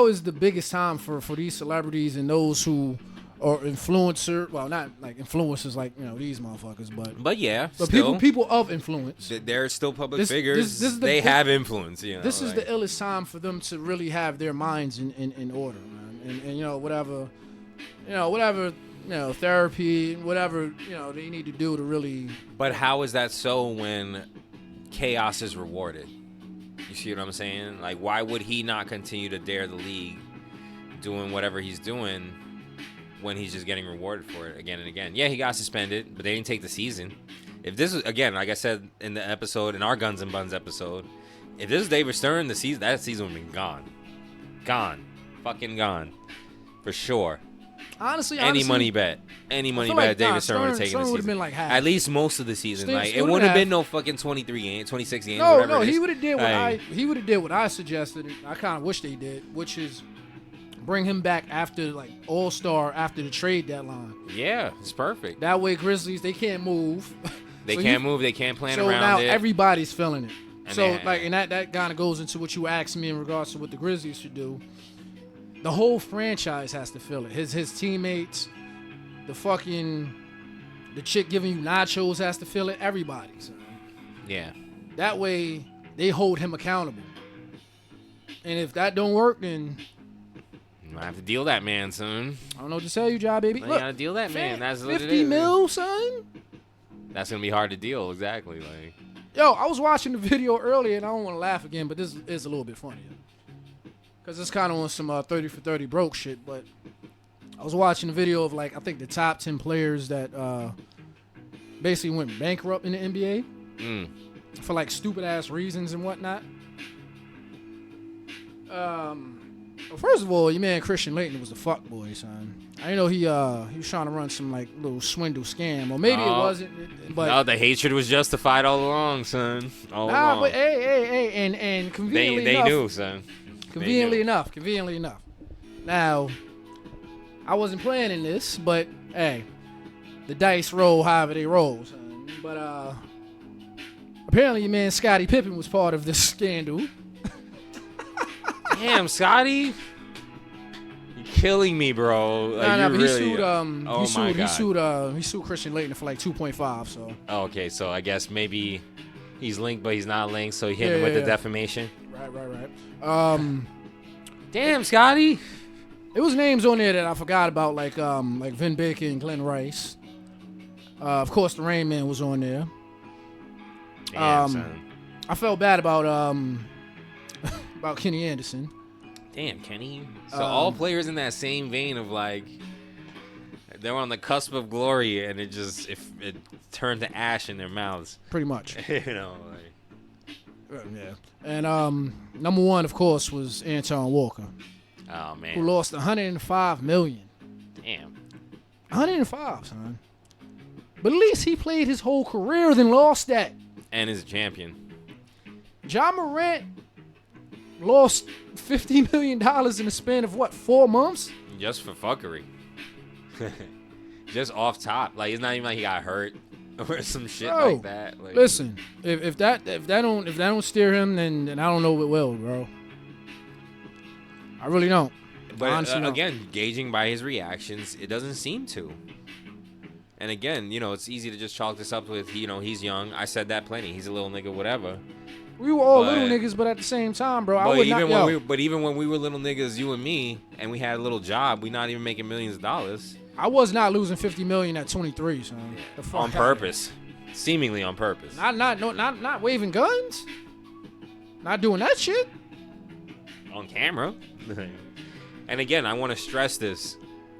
is the biggest time for these celebrities and those who are influencer. Well, not like influencers like, these motherfuckers, But yeah, but still, people of influence. they're still public This- figures. this is They have influence. This is the illest time for them to really have their minds in order, man. And whatever, therapy, whatever, they need to do to really. But how is that so when chaos is rewarded? You see what I'm saying? Like, why would he not continue to dare the league doing whatever he's doing when he's just getting rewarded for it again and again? Yeah, he got suspended, but they didn't take the season. If this was, again, like I said in the episode, in our Guns and Buns episode, if this was David Stern, that season would have been gone. Gone. Fucking gone. For sure. Honestly, Any money bet David Stern would have taken the would have season. been like half. At least most of the season. Stern Like, it would've wouldn't have half. been no fucking 23 games, 26 games, No, whatever it is. he would have did what Like, he would have did what I suggested. I kind of wish they did, which is bring him back after like All-Star after the trade deadline. Yeah, it's perfect. That way, Grizzlies they can't move. They can't move. They can't plan So around now it. everybody's feeling it. And So they- that kind of goes into what you asked me in regards to what the Grizzlies should do. The whole franchise has to feel it. His teammates, the chick giving you nachos has to feel it. Everybody. So. Yeah. That way they hold him accountable. And if that don't work, then You might have to deal that man, son. I don't know what to tell you, Job, baby. You Look, gotta deal that man. That's what it 50 is. mil, son. That's gonna be hard to deal. Exactly. Like, Yo, I was watching the video earlier, and I don't want to laugh again, but this is a little bit funnier. Because it's kind of on some 30 for 30 broke shit, but I was watching the video of, like, I think the top 10 players that basically went bankrupt in the NBA for, like, stupid-ass reasons and whatnot. Well, first of all, your man Christian Laettner was a fuckboy, son. I know he was trying to run some, like, little swindle scam, or maybe it wasn't, but... no, the hatred was justified all along, son. All along. But hey, and conveniently They enough... knew, son. Conveniently enough. Now, I wasn't planning this, but hey, the dice roll however they roll, son. But apparently your man Scottie Pippen was part of this scandal. Damn, Scotty. You're killing me, bro. Like, But you he really, sued God. he sued Christian Laettner for like 2.5, so. Oh, okay, so I guess maybe he's linked, but he's not linked, so he hit him with the defamation. Right. Damn, Scotty. It was names on there that I forgot about, like Vin Baker and Glenn Rice. Of course, the Rain Man was on there. Damn, son. I felt bad about about Kenny Anderson. Damn, Kenny. So all players in that same vein of like, they were on the cusp of glory, and it turned to ash in their mouths. Pretty much. You know, like. Yeah. And number one, of course, was Anton Walker, Oh man. who lost $105 million. Damn. 105, son. But at least he played his whole career, then lost that. And is a champion. Ja Morant lost $50 million in the span of, 4 months? Just for fuckery. Just off top. Like, it's not even like he got hurt or some shit like that. Like, Listen, if that don't steer him, then I don't know what will, bro. I really don't. but Honestly, don't. again, gauging by his reactions, it doesn't seem to. And again, it's easy to just chalk this up with, he's young. I said that plenty. He's a little nigga, whatever. We were all little niggas, but at the same time, bro, I would not. Even when we were little niggas, you and me, and we had a little job, we not even making millions of dollars. I was not losing $50 million at 23, son. The fuck On out purpose. Seemingly on purpose. Not waving guns. Not doing that shit. On camera. And again, I want to stress this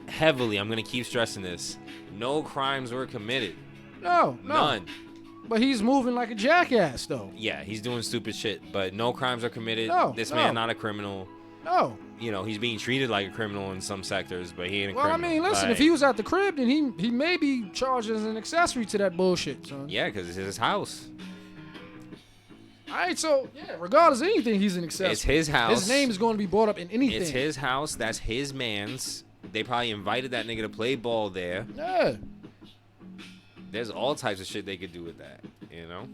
heavily. I'm going to keep stressing this. No crimes were committed. No. None. But he's moving like a jackass, though. Yeah, he's doing stupid shit, but no crimes are committed. No, This no. man not a criminal. No. He's being treated like a criminal in some sectors, but he ain't a Well, I criminal. mean, listen, if he was at the crib, then he may be charged as an accessory to that bullshit, son. Yeah, because it's his house. All right, so yeah, regardless of anything, he's an accessory. It's his house. His name is going to be brought up in anything. It's his house. That's his man's. They probably invited that nigga to play ball there. Yeah. There's all types of shit they could do with that, you know?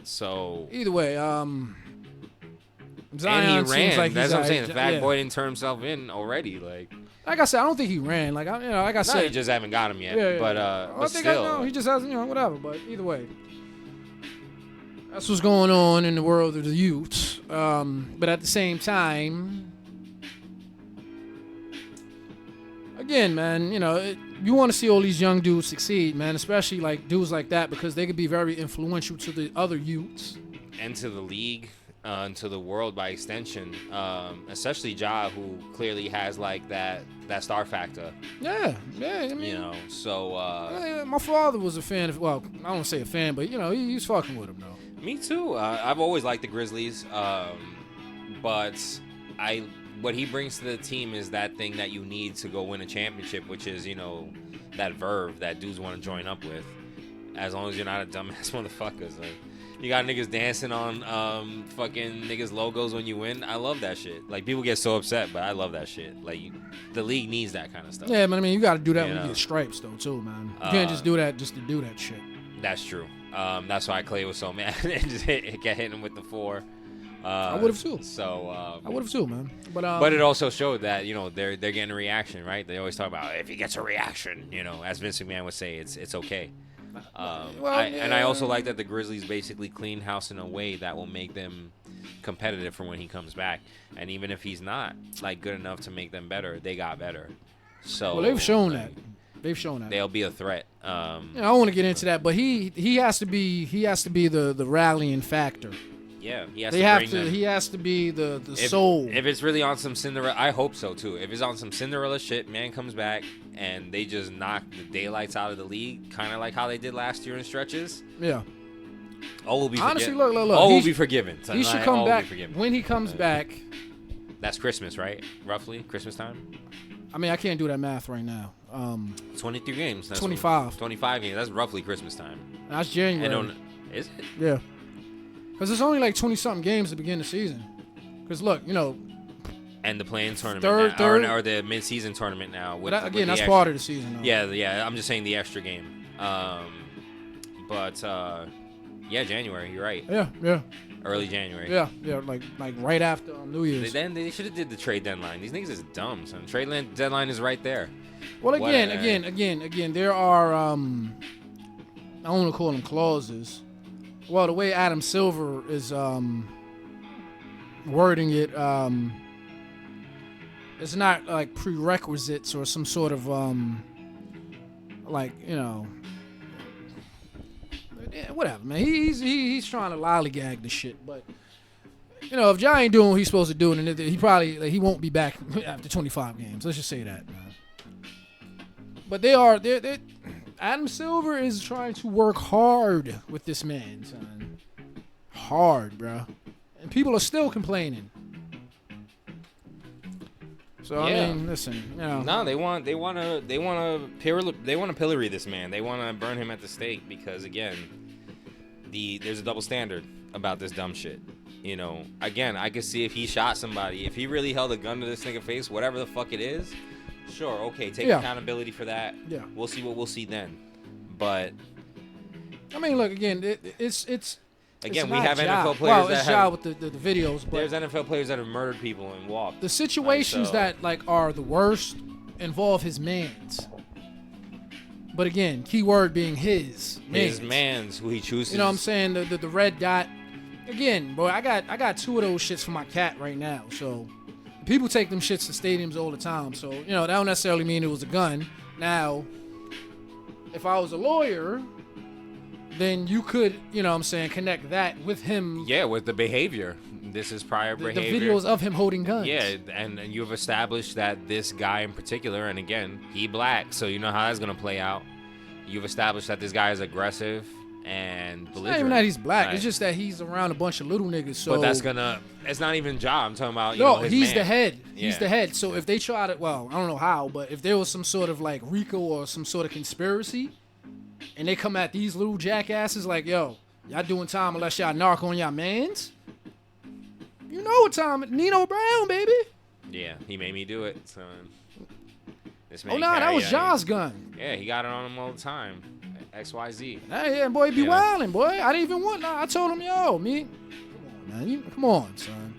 So either way, and Zion he ran. seems like That's what I'm saying. yeah. The fat boy didn't turn himself in already. Like I said, I don't think he ran. Like I said, you just haven't got him yet. Yeah, but I think still, he just hasn't. Whatever. But either way, that's what's going on in the world of the youth. But at the same time, again, man, you want to see all these young dudes succeed, man, especially like dudes like that, because they could be very influential to the other youths and to the league, and to the world by extension. Especially Ja, who clearly has like that star factor. Yeah. I mean, so my father was a fan of. Well, I don't say a fan, but he's fucking with him though. Me too. I've always liked the Grizzlies, but what he brings to the team is that thing that you need to go win a championship, which is, that verve that dudes want to join up with. As long as you're not a dumbass motherfuckers. Like, you got niggas dancing on fucking niggas logos when you win. I love that shit. Like, people get so upset, but I love that shit. Like, the league needs that kind of stuff. Yeah, but I mean, you got to do that when you get stripes, though, too, man. You can't just do that just to do that shit. That's true. That's why Clay was so mad and just kept hitting him with the 4. I would have too. So I would have too, man. But it also showed that they're getting a reaction, right? They always talk about if he gets a reaction, as Vince McMahon would say, it's okay. And I also like that the Grizzlies basically clean house in a way that will make them competitive for when he comes back. And even if he's not like good enough to make them better, they got better. So they've shown that. They've shown that they'll be a threat. I don't want to get into that, but he has to be the rallying factor. Yeah, he has to be the soul. If it's really on some Cinderella, I hope so too. If it's on some Cinderella shit, man comes back and they just knock the daylights out of the league, kind of like how they did last year in stretches. Yeah. All will be honestly, look. All will be forgiven. He should come back when he comes back. That's Christmas, right? Roughly Christmas time. I mean, I can't do that math right now. 23 games. That's 25. 25 games. That's roughly Christmas time. That's January. Is it? Yeah. Because it's only like 20-something games to begin the season. Because, look, And the play-in tournament. Or the mid-season tournament now. That's part of the season. Though. Yeah. I'm just saying the extra game. January. You're right. Yeah. Early January. Yeah, like right after New Year's. They should have did the trade deadline. These niggas is dumb, son. Trade deadline is right there. Well, again, there are I don't want to call them clauses. Well, the way Adam Silver is wording it, it's not like prerequisites or some sort of whatever, man. He's trying to lollygag the shit, but if Ja ain't doing what he's supposed to do, then he probably he won't be back after 25 games. Let's just say that, man. But they Adam Silver is trying to work hard with this man, son. Hard, bro. And people are still complaining. So yeah. I mean, listen, No, they want to pillory this man. They want to burn him at the stake because again, there's a double standard about this dumb shit. Again, I could see if he shot somebody, if he really held a gun to this nigga face, whatever the fuck it is. Sure, okay, take accountability for that. Yeah, we'll see what we'll see then. But I mean, look again. It's again, it's we have Ja. NFL players that have with the videos. But there's NFL players that have murdered people and walked. The situations that are the worst involve his mans. But again, key word being his mans who he chooses. You know what I'm saying? The red dot. Again, bro, I got 2 of those shits for my cat right now. So people take them shits to stadiums all the time. So that don't necessarily mean it was a gun. Now, if I was a lawyer, then you could, connect that with him. Yeah, with the behavior. This is prior behavior. The videos of him holding guns. Yeah, and you've established that this guy in particular, and again, he black, so you know how that's going to play out. You've established that this guy is aggressive and belligerent. It's not even that he's black. Right. It's just that he's around a bunch of little niggas. So. But it's not even Ja. I'm talking about, he's the head. Yeah. He's the head. So if they try to, I don't know how, but if there was some sort of RICO or some sort of conspiracy, and they come at these little jackasses like, yo, Y'all doing time unless y'all narc on y'all mans. You know what time? Nino Brown, baby. Yeah, he made me do it, son. This Oh, nah, that was John's gun. Yeah, he got it on him all the time. XYZ. Hey, yeah, boy, be wildin', boy. I didn't even want. Nah, I told him, yo, me. Come on, man. Come on, son.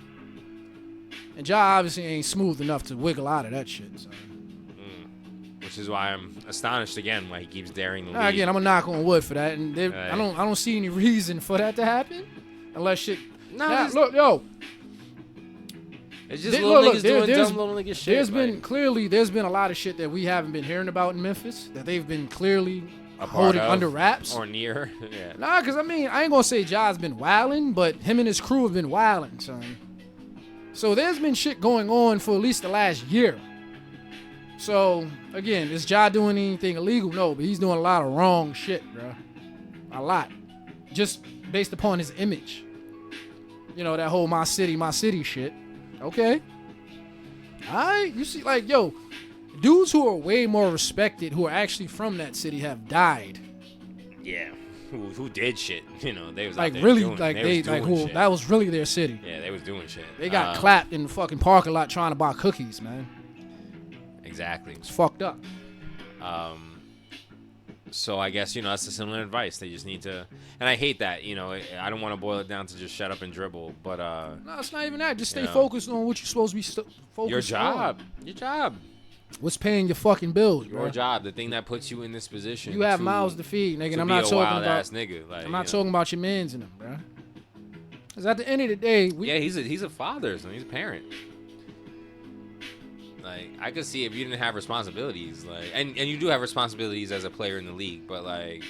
And Ja obviously ain't smooth enough to wiggle out of that shit, son. Which is why I'm astonished again why he keeps daring the league. Again, I'm gonna knock on wood for that, and I don't see any reason for that to happen, unless shit. No, look, yo. It's just little niggas doing dumb little nigga shit. There's been a lot of shit that we haven't been hearing about in Memphis that they've been clearly holding under wraps or near. Yeah. Nah, cause I mean I ain't gonna say Ja's been wilding, but him and his crew have been wilding, son. So there's been shit going on for at least the last year. So again, is Ja doing anything illegal? No, but he's doing a lot of wrong shit, bro. A lot, just based upon his image. You know that whole my city shit. Okay. Alright, you see, like, yo, dudes who are way more respected, who are actually from that city, have died. Yeah. Who did shit? You know, they was like out there really doing, like they shit. That was really their city. Yeah, they was doing shit. They got clapped in the fucking parking lot trying to buy cookies, man. Exactly. It's fucked up. So I guess, you know, that's the similar advice. They just need to, and I hate that, you know, I don't want to boil it down to just shut up and dribble, but no, it's not even that. Just stay focused on what you're supposed to be focused on. Your job. What's paying your fucking bills, bro? Your job, the thing that puts you in this position. You have mouths to feed, nigga. And I'm not talking about nigga. Like, I'm not talking about your mans in them, bro. Because at the end of the day, he's a father, so he's a parent. Like, I could see if you didn't have responsibilities, like, and you do have responsibilities as a player in the league, but like,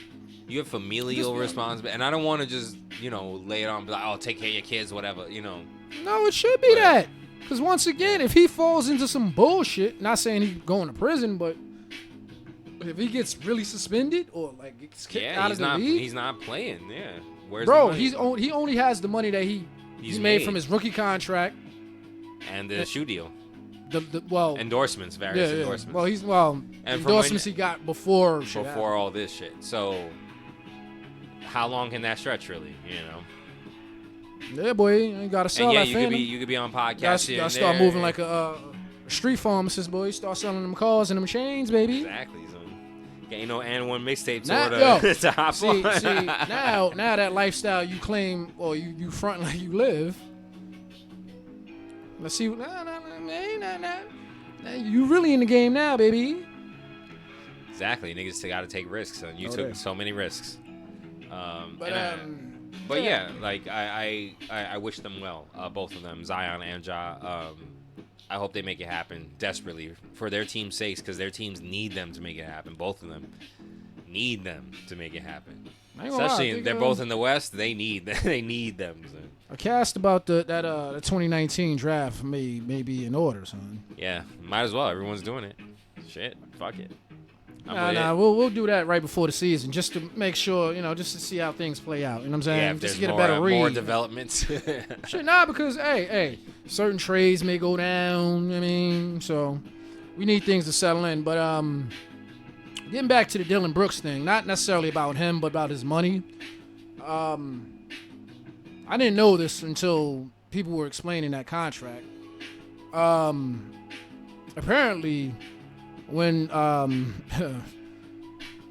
you have familial responsibility, and I don't want to just, you know, lay it on, be like, oh, take care of your kids, whatever, you know. No, it should be that, because once again, if he falls into some bullshit, not saying he's going to prison, but if he gets really suspended or like gets kicked out of the league, he's not playing. Yeah, where's bro? The money? He only has the money that he made from his rookie contract and the shoe deal. Endorsements, various endorsements. And endorsements he got before all this shit. So how long can that stretch, really? You know. Yeah, boy, you gotta sell that. Yeah, you could be on podcasts. You gotta start moving like a street pharmacist, boy. You start selling them cars and them chains, baby. Exactly. So ain't no and one mixtape to hop on. See, now that lifestyle you claim or you front like you live. Let's see. You really in the game now, baby. Exactly. Niggas got to take risks, and you took so many risks. But yeah, like I wish them well, both of them, Zion and Ja. I hope they make it happen desperately for their team's sakes, because their teams need them to make it happen. Both of them need them to make it happen. Especially they're both in the West. They need them. So. A cast about the 2019 draft may be in order, son. Yeah, might as well. Everyone's doing it. Shit, fuck it. We'll do that right before the season, just to make sure, you know, just to see how things play out. You know what I'm saying? Yeah, if just there's to get a better read. More developments. Shit, because hey, certain trades may go down. I mean, so we need things to settle in. But getting back to the Dylan Brooks thing, not necessarily about him, but about his money. I didn't know this until people were explaining that contract. Apparently, when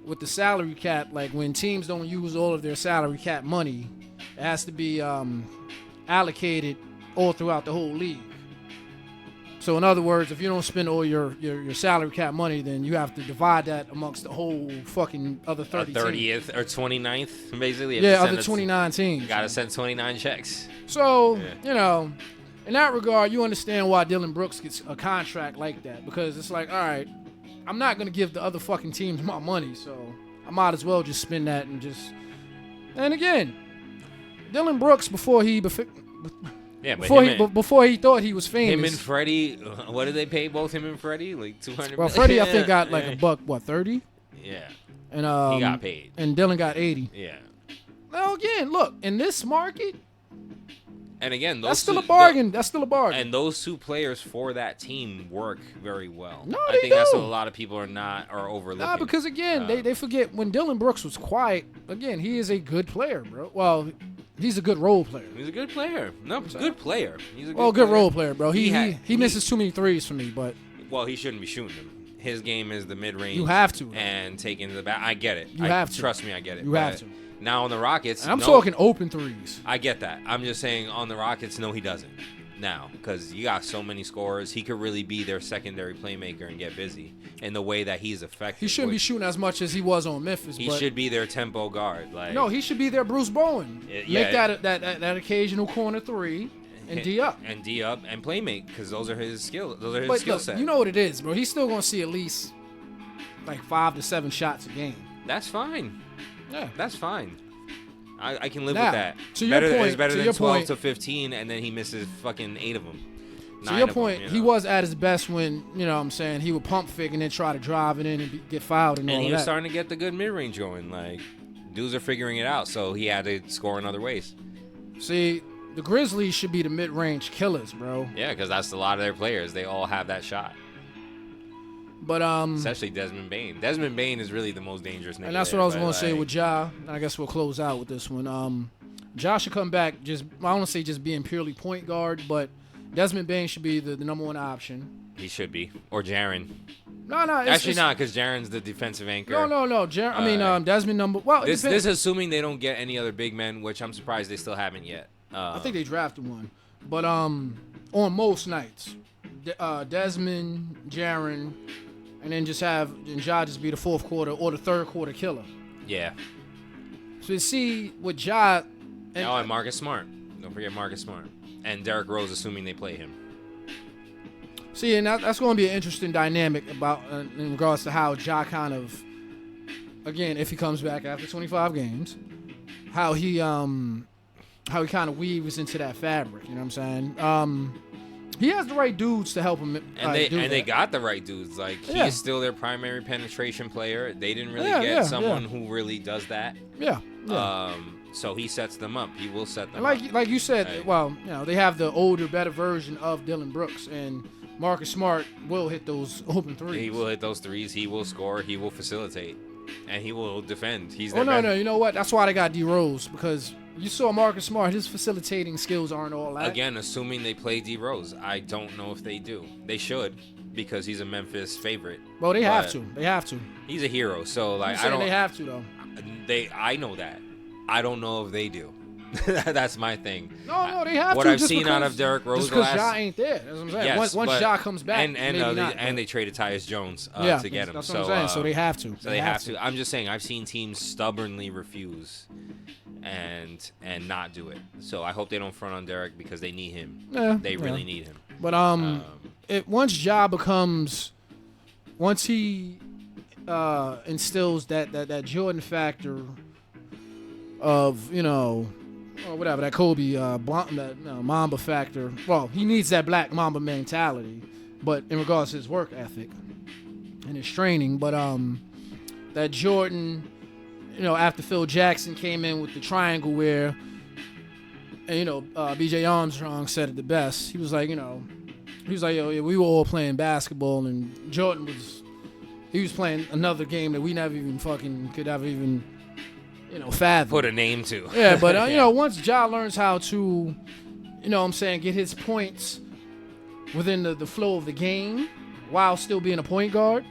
with the salary cap, like when teams don't use all of their salary cap money, it has to be allocated all throughout the whole league. So in other words, if you don't spend all your salary cap money, then you have to divide that amongst the whole fucking other 30 30th or 29th, basically. Yeah, other 29 teams. You got to send 29 checks. So, you know, in that regard, you understand why Dylan Brooks gets a contract like that. Because it's like, all right, I'm not going to give the other fucking teams my money, so I might as well just spend that and just... And again, Dylan Brooks, before he thought he was famous. Him and Freddie, what did they pay both him and Freddie? Like $200 Well, Freddie, I think, got like $30? Yeah. And he got paid. And Dylan got $80. Yeah. Well, again, look, in this market, And again, that's still a bargain. That's still a bargain. And those two players for that team work very well. No, I they think that's do. what a lot of people are overlooking. Nah, because again, they forget when Dylan Brooks was quiet. Again, he is a good player, bro. Well, he's a good role player. He's a good player. No, good player. He's a good role player, bro. He misses too many threes for me, but well, he shouldn't be shooting them. His game is the mid-range. You have to. And taking to the back. I get it. You have to. Trust me, I get it. You have to. Now on the Rockets, and I'm talking open threes. I get that. I'm just saying on the Rockets, no, he doesn't. Now, because you got so many scorers, he could really be their secondary playmaker and get busy in the way that he's effective. He shouldn't be shooting as much as he was on Memphis. He should be their tempo guard. No, he should be their Bruce Bowen. Make that occasional corner three. And D up. And D up and playmate, because those are his skills. Those are his skill set. You know what it is, bro. He's still gonna see at least like 5 to 7 shots a game. That's fine. Yeah, that's fine. I can live with that. To your point, it's better to than your 12 point, to 15, and then he misses fucking 8 of them. To your point, he was at his best when, you know what I'm saying, he would pump fake and then try to drive it in and get fouled and all that. And he was starting to get the good mid-range going. Like, dudes are figuring it out, so he had to score in other ways. See, the Grizzlies should be the mid-range killers, bro. Yeah, because that's a lot of their players. They all have that shot. But especially Desmond Bane. Desmond Bane is really the most dangerous nigga. And that's what I was going to say with Ja. I guess we'll close out with this one. Ja should come back I don't want to say just being purely point guard, but Desmond Bane should be the number one option. He should be. Or Jaren. No. Actually, not, because Jaren's the defensive anchor. No. Desmond number. Well, this assuming they don't get any other big men, which I'm surprised they still haven't yet. I think they drafted one. But on most nights, Desmond, Jaren, and then just have Ja just be the fourth quarter or the third quarter killer. Yeah. So you see with Ja. And Marcus Smart. Don't forget Marcus Smart. And Derrick Rose, assuming they play him. See, and that's going to be an interesting dynamic about in regards to how Ja kind of, again, if he comes back after 25 games, how he kind of weaves into that fabric. You know what I'm saying? He has the right dudes to help him. They got the right dudes. Like, he's still their primary penetration player. They didn't really get someone who really does that. Yeah. So he sets them up. He will set them up. Like you said, right. Well, you know, they have the older, better version of Dylan Brooks, and Marcus Smart will hit those open threes. He will hit those threes. He will score. He will facilitate. And he will defend. He's no. You know what? That's why they got D Rose, because you saw Marcus Smart. His facilitating skills aren't all that. Again, assuming they play D Rose. I don't know if they do. They should, because he's a Memphis favorite. Well, they have to. They have to. He's a hero. So, like, I don't. They have to, though. I know that. I don't know if they do. That's my thing. No, they have what to. I've seen out of Derrick Rose, just because Ja ain't there. That's what I'm saying. Yes, once Ja comes back, and they traded Tyus Jones to get him. That's what I'm saying. So they have to. So they have to. I'm just saying. I've seen teams stubbornly refuse and not do it. So I hope they don't front on Derrick, because they need him. Yeah, they really need him. But once Ja becomes, once he instills that Jordan factor of, you know, or whatever, that Kobe Mamba factor. Well, he needs that black Mamba mentality, but in regards to his work ethic and his training. But that Jordan, you know, after Phil Jackson came in with the triangle where, and you know, B.J. Armstrong said it the best. He was like, yo, we were all playing basketball, and Jordan was playing another game that we never even could have even, you know, fathom. Put a name to. Yeah, but, you know, once Ja learns how to, you know what I'm saying, get his points within the flow of the game while still being a point guard,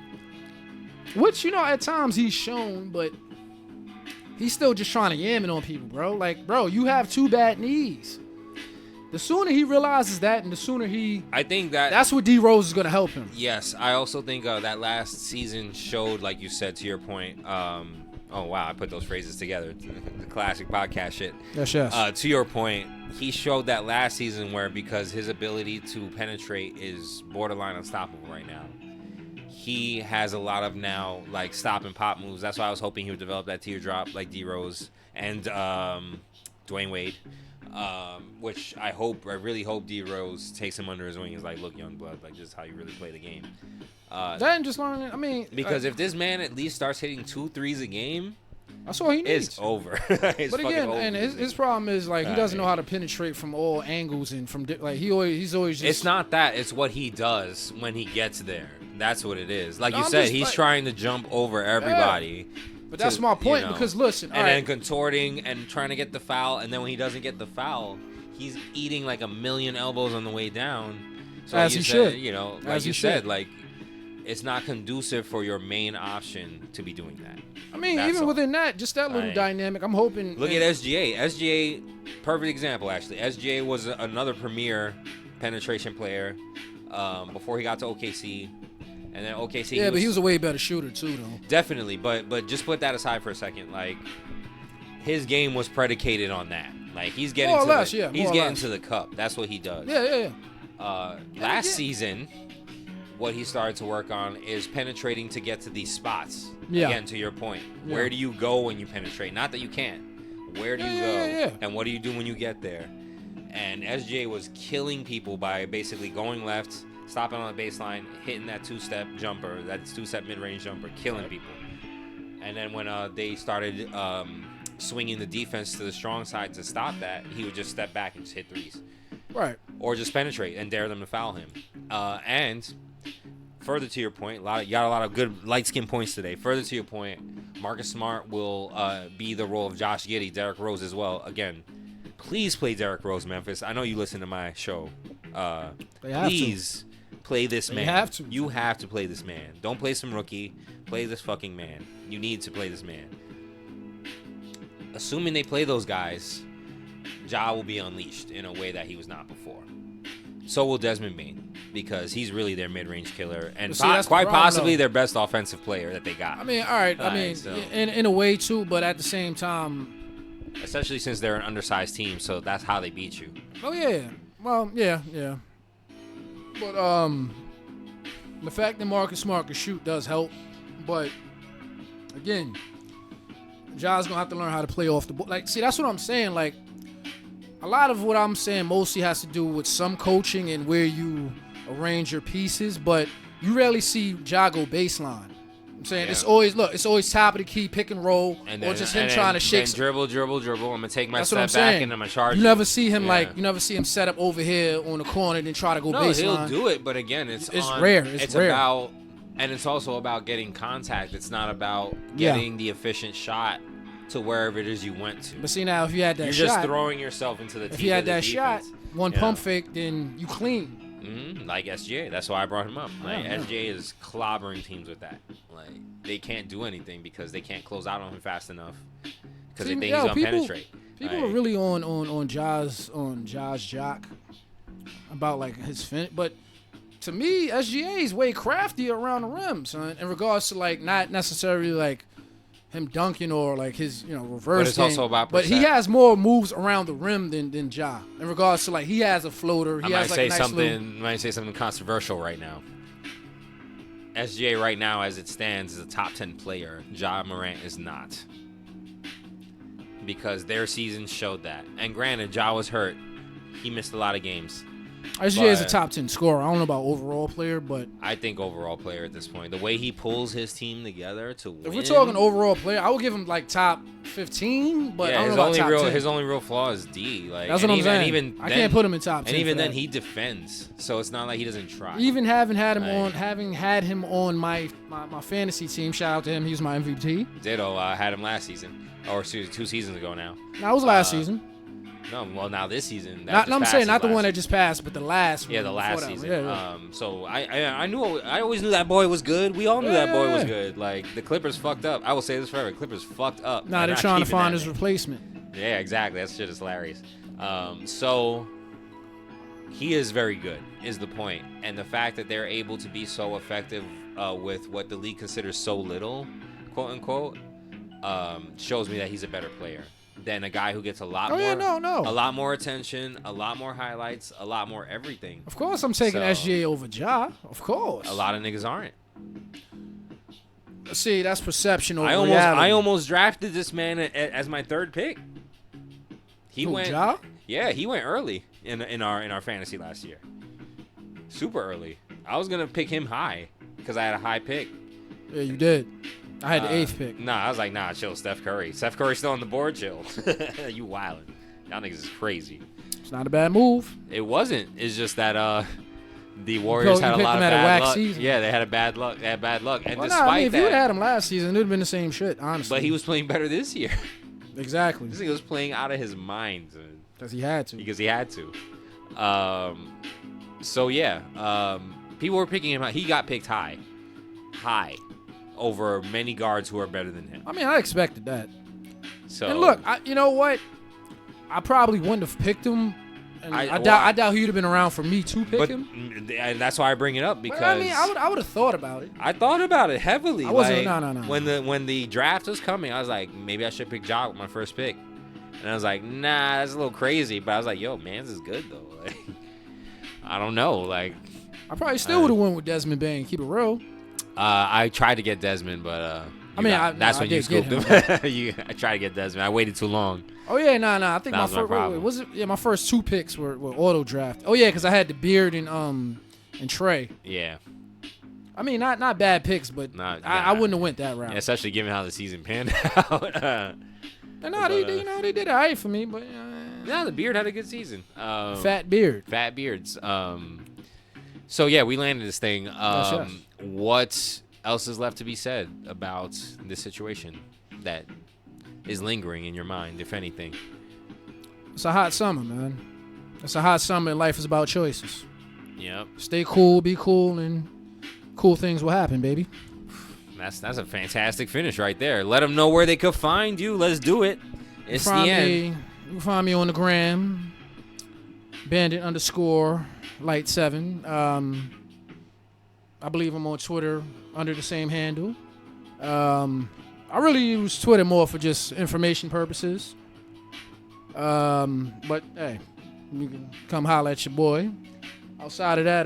which, you know, at times he's shown, but he's still just trying to yam it on people, bro. Like, bro, you have 2 bad knees. The sooner he realizes that, and the sooner I think that's what D Rose is going to help him. Yes, I also think that last season showed, like you said, to your point, oh, wow, I put those phrases together. The classic podcast shit. Yes. To your point, he showed that last season where, because his ability to penetrate is borderline unstoppable right now, he has a lot of now, like, stop and pop moves. That's why I was hoping he would develop that teardrop like D Rose and Dwayne Wade, which I really hope D Rose takes him under his wing. Is like, look, young blood, like, this is how you really play the game. Then just learn it. I mean, because if this man at least starts hitting 2 threes a game, That's all he needs. It's over. It's but again, over. and his problem is like he doesn't know how to penetrate from all angles and from like he's always just. It's not that. It's what he does when he gets there. That's what it is. Like you I'm said, just, he's like, trying to jump over everybody. But that's my point, you know, because listen, and then contorting and trying to get the foul, and then when he doesn't get the foul, he's eating like a million elbows on the way down. So as he should, you know, like you said, like it's not conducive for your main option to be doing that. I mean, even within that, just that little dynamic, I'm hoping. Look at SGA. SGA, perfect example actually. SGA was another premier penetration player before he got to OKC. And then OKC. Yeah, but he was a way better shooter too, though. Definitely, but just put that aside for a second. Like his game was predicated on that. Like he's getting to the cup. That's what he does. Yeah. Last season, what he started to work on is penetrating to get to these spots. Yeah. Again, to your point, where do you go when you penetrate? Not that you can't. Where do you go? And what do you do when you get there? And SJ was killing people by basically going left, stopping on the baseline, hitting that two-step jumper, that two-step mid-range jumper, killing people. And then when they started swinging the defense to the strong side to stop that, he would just step back and just hit threes. Right. Or just penetrate and dare them to foul him. And further to your point, you got a lot of good light-skin points today. Further to your point, Marcus Smart will be the role of Josh Giddey, Derrick Rose as well. Again, please play Derrick Rose, Memphis. I know you listen to my show. Please play this man. You have to play this man. Don't play some rookie. Play this fucking man. You need to play this man. Assuming they play those guys, Ja will be unleashed in a way that he was not before. So will Desmond Bane, because he's really their mid-range killer and quite possibly their best offensive player that they got. I mean, all right. I mean, so, in a way too, but at the same time, especially since they're an undersized team, so that's how they beat you. Oh yeah. Well, yeah. But the fact that Marcus Smart can shoot does help. But again, Ja's gonna have to learn how to play off the ball. Like, see, that's what I'm saying. Like, a lot of what I'm saying mostly has to do with some coaching and where you arrange your pieces, but you rarely see Ja go baseline. I'm saying it's always top of the key, pick and roll, or just him trying to shake. Dribble. I'm gonna take my step back and I'm gonna charge. You never see him set up over here on the corner and then try to go baseline. No, he'll do it, but again, it's rare. It's rare. And it's also about getting contact. It's not about getting the efficient shot to wherever it is you went to. But see, now if you had that you're just throwing yourself into the teeth. If you had that shot, one pump fake, then you clean. Like SGA. That's why I brought him up. Like SGA is clobbering teams with that. Like they can't do anything because they can't close out on him fast enough because they think he's gonna penetrate. People are really on Ja's jock about like his but to me, SGA is way craftier around the rim, son. In regards to like not necessarily like him dunking or like his reverse. But it's also about but he has more moves around the rim than Ja. In regards to like he has a floater. He has like a nice might say something controversial right now. SGA right now, as it stands, is a top 10 player. Ja Morant is not, because their season showed that. And granted, Ja was hurt. He missed a lot of games. SGA is a top 10 scorer. I don't know about overall player, but I think overall player at this point. The way he pulls his team together to win. If we're talking overall player, I would give him like top 15, but I don't know about top 10. His only real flaw is D. Like, that's what I'm saying. I can't put him in top 10. And even then, he defends, so it's not like he doesn't try. Even having had him on my fantasy team, shout out to him. He was my MVP. Ditto. Had him last season, or 2 seasons ago now. That was last season. No, well, now this season. I'm saying not the one that just passed, but the last one. Yeah, the last season. Yeah. So I always knew that boy was good. We all knew that boy was good. Like, the Clippers fucked up. I will say this forever. Clippers fucked up. Nah, they're trying to find his replacement. Yeah, exactly. That shit is hilarious. So he is very good, is the point. And the fact that they're able to be so effective with what the league considers so little, quote unquote, shows me that he's a better player than a guy who gets a lot a lot more attention, a lot more highlights, a lot more everything. Of course, I'm taking SGA over Ja. Of course. A lot of niggas aren't. See, that's perception over reality. I almost drafted this man as my 3rd pick. He went Ja? Yeah, he went early in our fantasy last year. Super early. I was gonna pick him high because I had a high pick. Yeah, you did. I had the 8th pick. Nah, I was like, nah, chill, Steph Curry. Steph Curry's still on the board, chill. You wildin'. Y'all niggas is crazy. It's not a bad move. It wasn't. It's just that the Warriors had a lot of bad luck. Season. Yeah, they had bad luck. They had bad luck. And well, despite if you had him last season, it would have been the same shit, honestly. But he was playing better this year. Exactly. This nigga was playing out of his mind. Because he had to. Because he had to. So, yeah. People were picking him out. He got picked high. Over many guards who are better than him. I mean, I expected that. So, and look, you know what? I probably wouldn't have picked him. And I doubt he'd have been around for me to pick him. And that's why I bring it up, because but, I mean, I would have thought about it. I thought about it heavily. I wasn't. Like, no. When the draft was coming, I was like, maybe I should pick Ja with my first pick. And I was like, nah, that's a little crazy. But I was like, yo, Mans is good though. Like, I don't know. Like, I probably still would have went with Desmond Bain. Keep it real. I tried to get Desmond, but that's when you scooped him. I tried to get Desmond. I waited too long. Oh yeah, nah. I think my first my first 2 picks were auto draft. Oh yeah, because I had the Beard and Trey. Yeah. I mean, not bad picks, but I wouldn't have went that route. Yeah, especially given how the season panned out. They did all right for me, but yeah, the Beard had a good season. Fat beards. So yeah, we landed this thing. Yes. What else is left to be said about this situation that is lingering in your mind, if anything? It's a hot summer, man. It's a hot summer, and life is about choices. Yep. Stay cool, be cool, and cool things will happen, baby. That's a fantastic finish right there. Let them know where they could find you. Let's do it. It's the end. You can find me on the gram, Bandit_Light7. I believe I'm on Twitter under the same handle. I really use Twitter more for just information purposes. But hey, you can come holler at your boy. Outside of that,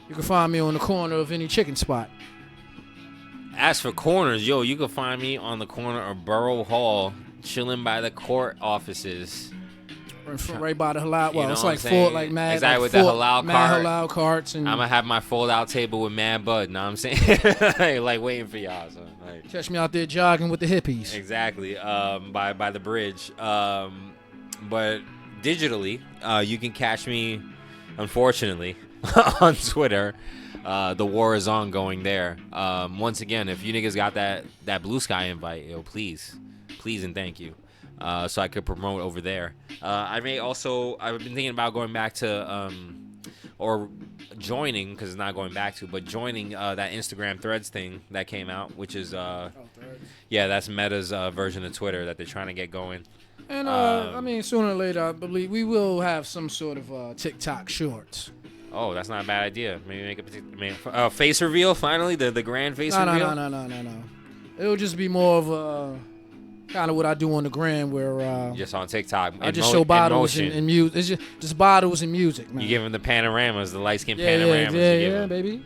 you can find me on the corner of any chicken spot. As for corners, yo, you can find me on the corner of Borough Hall, chilling by the court offices. Right by the halal. Well, it's like full, like mad. Exactly, like with full, the halal mad cart. halal carts, and I'm gonna have my fold-out table with Mad Bud. Know what I'm saying? like waiting for y'all. So, like, catch me out there jogging with the hippies. Exactly. By the bridge. But digitally, you can catch me, unfortunately, on Twitter. The war is ongoing there. Once again, if you niggas got that Blue Sky invite, yo, please and thank you. So I could promote over there. I've been thinking about going back to, or joining, because it's not going back to, but joining that Instagram Threads thing that came out, which is, that's Meta's version of Twitter that they're trying to get going. And, I mean, sooner or later, I believe we will have some sort of TikTok shorts. Oh, that's not a bad idea. Maybe make a face reveal, finally, the grand face reveal? No. It'll just be more of a... kind of what I do on the gram, where just on TikTok, I just show bottles and music. It's just bottles and music, man. You give them the panoramas, the light skin panoramas. Yeah, baby.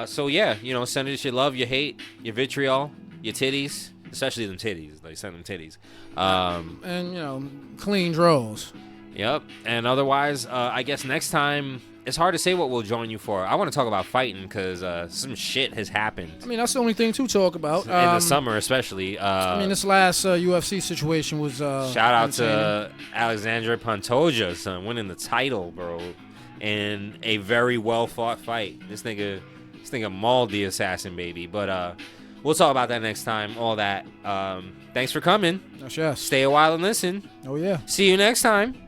So yeah, send us your love, your hate, your vitriol, your titties, especially them titties. Like, send them titties. And clean draws. Yep. And otherwise, I guess next time. It's hard to say what we'll join you for. I want to talk about fighting because some shit has happened. I mean, that's the only thing to talk about. In the summer, especially. This last UFC situation was shout out to Alexandre Pantoja, son, winning the title, bro, in a very well-fought fight. This nigga mauled the assassin, baby. But we'll talk about that next time, all that. Thanks for coming. Yes. Stay a while and listen. Oh, yeah. See you next time.